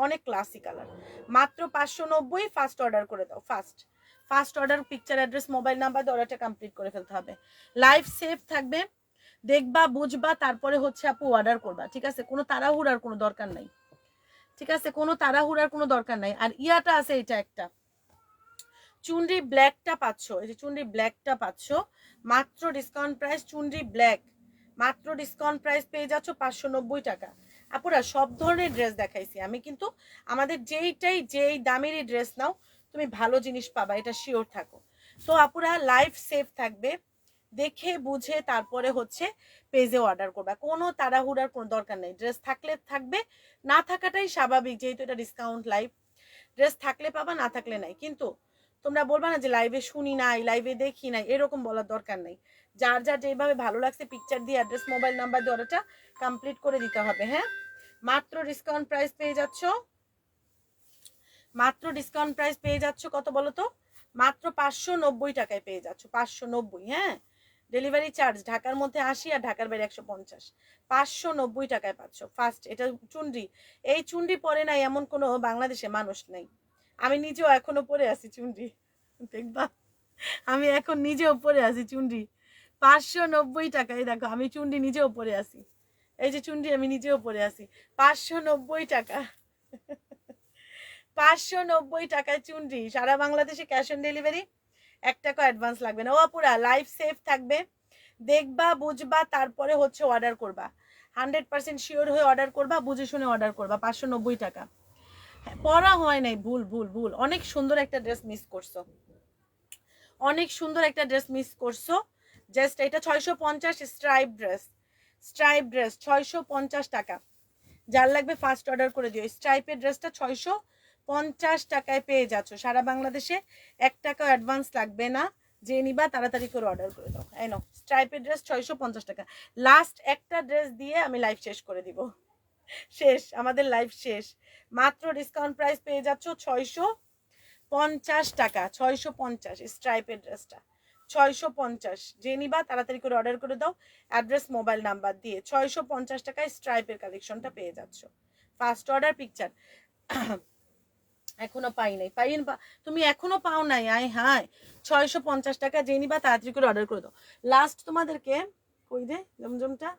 অনেক ক্লাসি কালার। মাত্র 590, ফার্স্ট অর্ডার করে দাও। First order, picture, address mobile number দিয়ে অর্ডারটা কমপ্লিট করে ফেলতে হবে। লাইফ সেফ থাকবে, দেখবা বুঝবা, তারপরে হচ্ছে আপু অর্ডার করবা। ঠিক আছে, কোনো তাড়াহুড়ার কোনো দরকার নাই। ঠিক আছে, কোনো তাড়াহুড়ার কোনো দরকার নাই। আর ইয়াটা আছে, এটা একটা চুনরি ব্ল্যাকটা পাচ্ছ। এই যে চুনরি ব্ল্যাকটা পাচ্ছ মাত্র ডিসকাউন্ট প্রাইস। চুনরি ব্ল্যাক মাত্র ডিসকাউন্ট প্রাইস পেয়ে যাচ্ছ 590 টাকা। আপুরা সব ধরনের ড্রেস দেখাইছি আমি, কিন্তু আমাদের যেই দামেরই ড্রেস নাও তুমি ভালো জিনিস পাবা, এটা শিওর থাকো। সো আপুরা লাইফ সেফ থাকবে, দেখে বুঝে তারপরে হচ্ছে পেজে অর্ডার করবা। কোনো তাড়াহুড়ার কোনো দরকার নেই। ড্রেস থাকলে থাকবে, না থাকাটাই স্বাভাবিক, যেহেতু এটা ডিসকাউন্ট লাইভ। ড্রেস থাকলে পাবা, না থাকলে নাই। কিন্তু তোমরা বলবা না যে লাইভে শুনি নাই, লাইভে দেখি নাই, এরকম বলার দরকার নেই। যার যার যেভাবে ভালো লাগছে পিকচার দিয়ে অ্যাড্রেস মোবাইল নাম্বার দিয়ে অর্ডারটা কমপ্লিট করে দিতে হবে। হ্যাঁ, মাত্র ডিসকাউন্ট প্রাইস পেয়ে যাচ্ছ। মাত্র ডিসকাউন্ট প্রাইস পেয়ে যাচ্ছ কত বলো তো? মাত্র 590 টাকায় পেয়ে যাচ্ছ। 590। হ্যাঁ, ডেলিভারি চার্জ ঢাকার মধ্যে 80 আর ঢাকার বাইরে 150, 590 টাকায় পাচ্ছ। ফার্স্ট এটা চুনরি, এই চুনরি পরে নাই এমন কোনো বাংলাদেশে মানুষ নাই। আমি নিজেও এখনো পরে আছি চুনরি, দেখবা আমি এখন নিজেও পরে আছি চুনরি 590 টাকায়। দেখো আমি চুনরি নিজেও পরে আছি, এই যে চুনরি আমি নিজেও পরে আছি 590 টাকা। 590 টাকায় চুনরি, সারা বাংলাদেশে ক্যাশ অন ডেলিভারি, 1 টাকা অ্যাডভান্স লাগবে না। ও পুরা লাইফ সেফ থাকবে, দেখবা বুঝবা তারপরে হচ্ছে অর্ডার করবা, 100% শিওর হয়ে অর্ডার করবা, বুঝে শুনে অর্ডার করবা। 590 টাকা। হ্যাঁ, পরা হয় নাই, ভুল ভুল ভুল, অনেক সুন্দর একটা ড্রেস মিস করছো, অনেক সুন্দর একটা ড্রেস মিস করছো। জাস্ট এটা 650 স্ট্রাইপ ড্রেস, স্ট্রাইপ ড্রেস 650 টাকা। যার লাগবে ফার্স্ট অর্ডার করে দিও। স্ট্রাইপের ড্রেসটা 650 টাকায় পেয়ে যাচ্ছ সারা বাংলাদেশে, 1 টাকা অ্যাডভান্স লাগবে না। যে নিবা তাড়াতাড়ি করে অর্ডার করে দাও। এই নাও স্ট্রাইপের ড্রেস 650 টাকা। লাস্ট একটা ড্রেস দিয়ে আমি লাইভ শেষ করে দিব, শেষ, আমাদের লাইভ শেষ। মাত্র ডিসকাউন্ট প্রাইস পেয়ে যাচ্ছ 650 টাকা, 650 স্ট্রাইপের ড্রেসটা 650। যে নিবা তাড়াতাড়ি করে অর্ডার করে দাও, অ্যাড্রেস মোবাইল নাম্বার দিয়ে 650 টাকায় স্ট্রাইপের কালেকশনটা পেয়ে যাচ্ছ। ফার্স্ট অর্ডার পিকচার এখনো পাই নাই, তুমি এখনো পাও নাই, আয় হায় 650 টাকা। যে নিবা তাড়াতাড়ি করে অর্ডার করে দাও। লাস্ট তোমাদেরকে কই দে জমজমটা,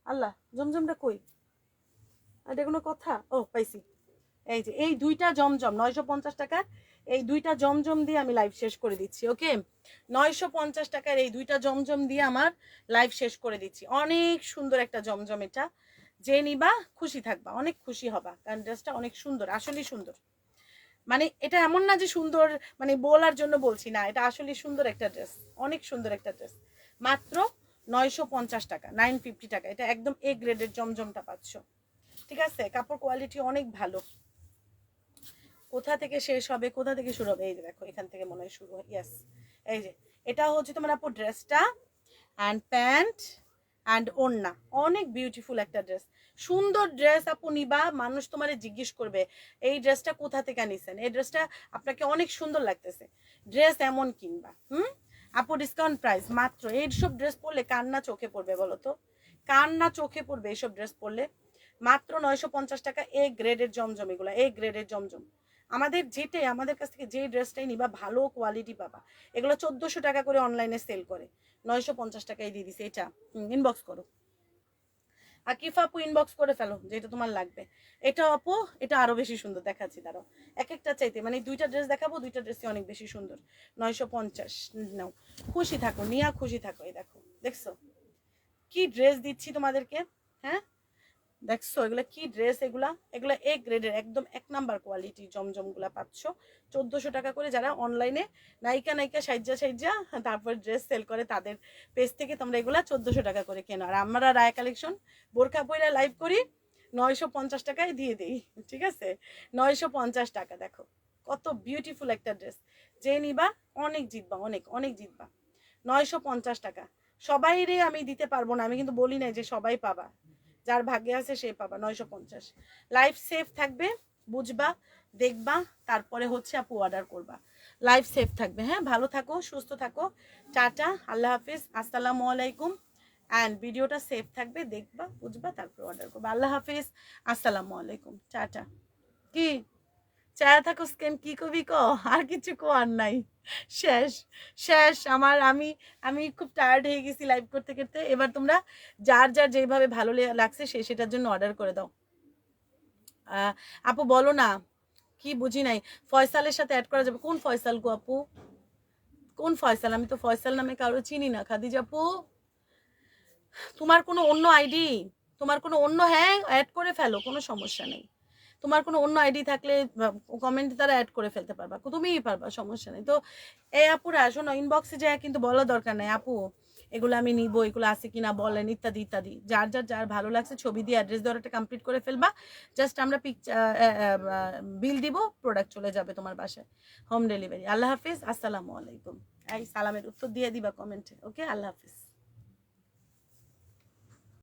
আল্লাহ জমজমটা কই, এটা কোনো কথা? ও পাইছি, এই যে এই দুইটা জমজম 950 টাকার, এই দুইটা জমজম দিয়ে আমি লাইভ শেষ করে দিচ্ছি। ওকে 950 টাকার এই দুইটা জমজম দিয়ে আমার লাইভ শেষ করে দিচ্ছি। অনেক সুন্দর একটা জমজম, এটা যে নিবা খুশি থাকবা, অনেক খুশি হবা, কারণ ড্রেসটা অনেক সুন্দর, আসলেই সুন্দর। মানে এটা এমন না যে সুন্দর মানে বলার জন্য বলছি না, এটা আসলে সুন্দর একটা ড্রেস, অনেক সুন্দর একটা ড্রেস। মাত্র 950 টাকা, 950 টাকা। এটা একদম এ গ্রেডের জমজমটা পাচ্ছ, ঠিক আছে? কাপড় কোয়ালিটি অনেক ভালো। কোথা থেকে শেষ হবে, কোথা থেকে শুরু হবে? এই যে দেখো এখান থেকে মনে হয় শুরু হয়। ইয়েস, এই যে এটা হচ্ছে তোমার আপু ড্রেসটা, অ্যান্ড প্যান্ট অ্যান্ড ওড়না, অনেক বিউটিফুল একটা ড্রেস, সুন্দর ড্রেস। আপু নিবা, মানুষ তোমারে জিজ্ঞেস করবে এই ড্রেসটা কোথা থেকে নিছেন, এই ড্রেসটা আপনাকে অনেক সুন্দর লাগতেছে, ড্রেস এমন কিনবা। আপু ডিসকাউন্ট প্রাইস মাত্র, এইসব ড্রেস পরলে কার না চোখে পড়বে বলো তো, কার না চোখে পড়বে এইসব ড্রেস পরলে? মাত্র 950 টাকা। এ গ্রেডের জমজম, এগুলো এ গ্রেডের জমজম। আমাদের যেটাই, আমাদের কাছ থেকে যে ড্রেসটাই নিবা ভালো কোয়ালিটি পাবা। এগুলো 1400 টাকা করে অনলাইনে সেল করে, 950 টাকায় দিয়ে দিছে। এটা ইনবক্স করো, আকিফা আপু ইনবক্স করে ফেলো যেটা তোমার লাগবে। এটা আপু এটা আরো বেশি সুন্দর দেখাচ্ছি, দাঁড়াও এক একটা চাইতে, মানে দুইটা ড্রেস দেখাবো, দুইটা ড্রেসই অনেক বেশি সুন্দর। 950 নাও, খুশি থাকো, নিয়া খুশি থাকো। এই দেখো, দেখছো কি ড্রেস দিচ্ছি তোমাদেরকে? হ্যাঁ দেখছো এগুলা কি ড্রেস, এগুলা এগুলা এ গ্রেডের একদম 1 নাম্বার কোয়ালিটি জমজমগুলা পাচ্ছ 1400 টাকা করে। যারা অনলাইনে নায়িকা নায়িকা সাইজা তারপর ড্রেস সেল করে, তাদের পেজ থেকে তোমরা এগুলা 1400 টাকা করে কেনো। আর আমরা রায় কালেকশন বোরখা পইরা লাইভ করি, 950 টাকায় দিয়ে দিই, ঠিক আছে? 950 টাকা। দেখো কত বিউটিফুল একটা ড্রেস, যে নিবা অনেক জিতবা, অনেক অনেক জিতবা। 950 টাকা। সবাই রে আমি দিতে পারবো না, আমি কিন্তু বলি নাই যে সবাই পাবা, যার ভাগ্যে আছে সে পাবা। 950। লাইফ সেফ থাকবে, বুঝবা দেখবা তারপরে হচ্ছে আপু অর্ডার করবা। লাইফ সেফ থাকবে। হ্যাঁ, ভালো থাকো, সুস্থ থাকো, টাটা, আল্লাহ হাফিজ, আসসালামু আলাইকুম। অ্যান্ড ভিডিওটা সেফ থাকবে, দেখবা বুঝবা তারপর অর্ডার করবা। আল্লাহ হাফিজ, আসসালামু আলাইকুম, টাটা। কি চায়া থাকো স্ক্যান, কি কবি ক, আর কিছু কোয়ার নাই, শেষ শেষ আমার। আমি খুব টায়ার্ড হয়ে গেছি লাইভ করতে করতে। এবার তোমরা যার যার যেভাবে ভালো লাগছে সে সেটার জন্য অর্ডার করে দাও। আপু বলো না, কি বুঝি নাই। ফয়সালের সাথে অ্যাড করা যাবে? কোন ফয়সাল গো আপু, কোন ফয়সাল? আমি তো ফয়সাল নামে কারো চিনি না। খাদিজা আপু তোমার কোনো অন্য আইডি, তোমার কোনো অন্য, হ্যাঁ অ্যাড করে ফেলো, কোনো সমস্যা নেই। তোমার কোনো অন্য আইডি থাকলে কমেন্ট দ্বারা অ্যাড করে ফেলতে পারবা, তুমিই পারবা, সমস্যা নেই। তো এই আপুরা শোনো, ইনবক্সে যায় কিন্তু বলার দরকার নেই আপু এগুলো আমি নিব, এগুলো আছে কিনা বলেন, ইত্যাদি ইত্যাদি। যার যার যার ভালো লাগছে ছবি দিয়ে অ্যাড্রেস দেওয়ার একটা কমপ্লিট করে ফেলবা। জাস্ট আমরা বিল দিব, প্রোডাক্ট চলে যাবে তোমার বাসায়, হোম ডেলিভারি। আল্লাহ হাফিজ, আসসালামু আলাইকুম। এই সালামের উত্তর দিয়ে দিবা কমেন্টে। ওকে, আল্লাহ হাফিজ।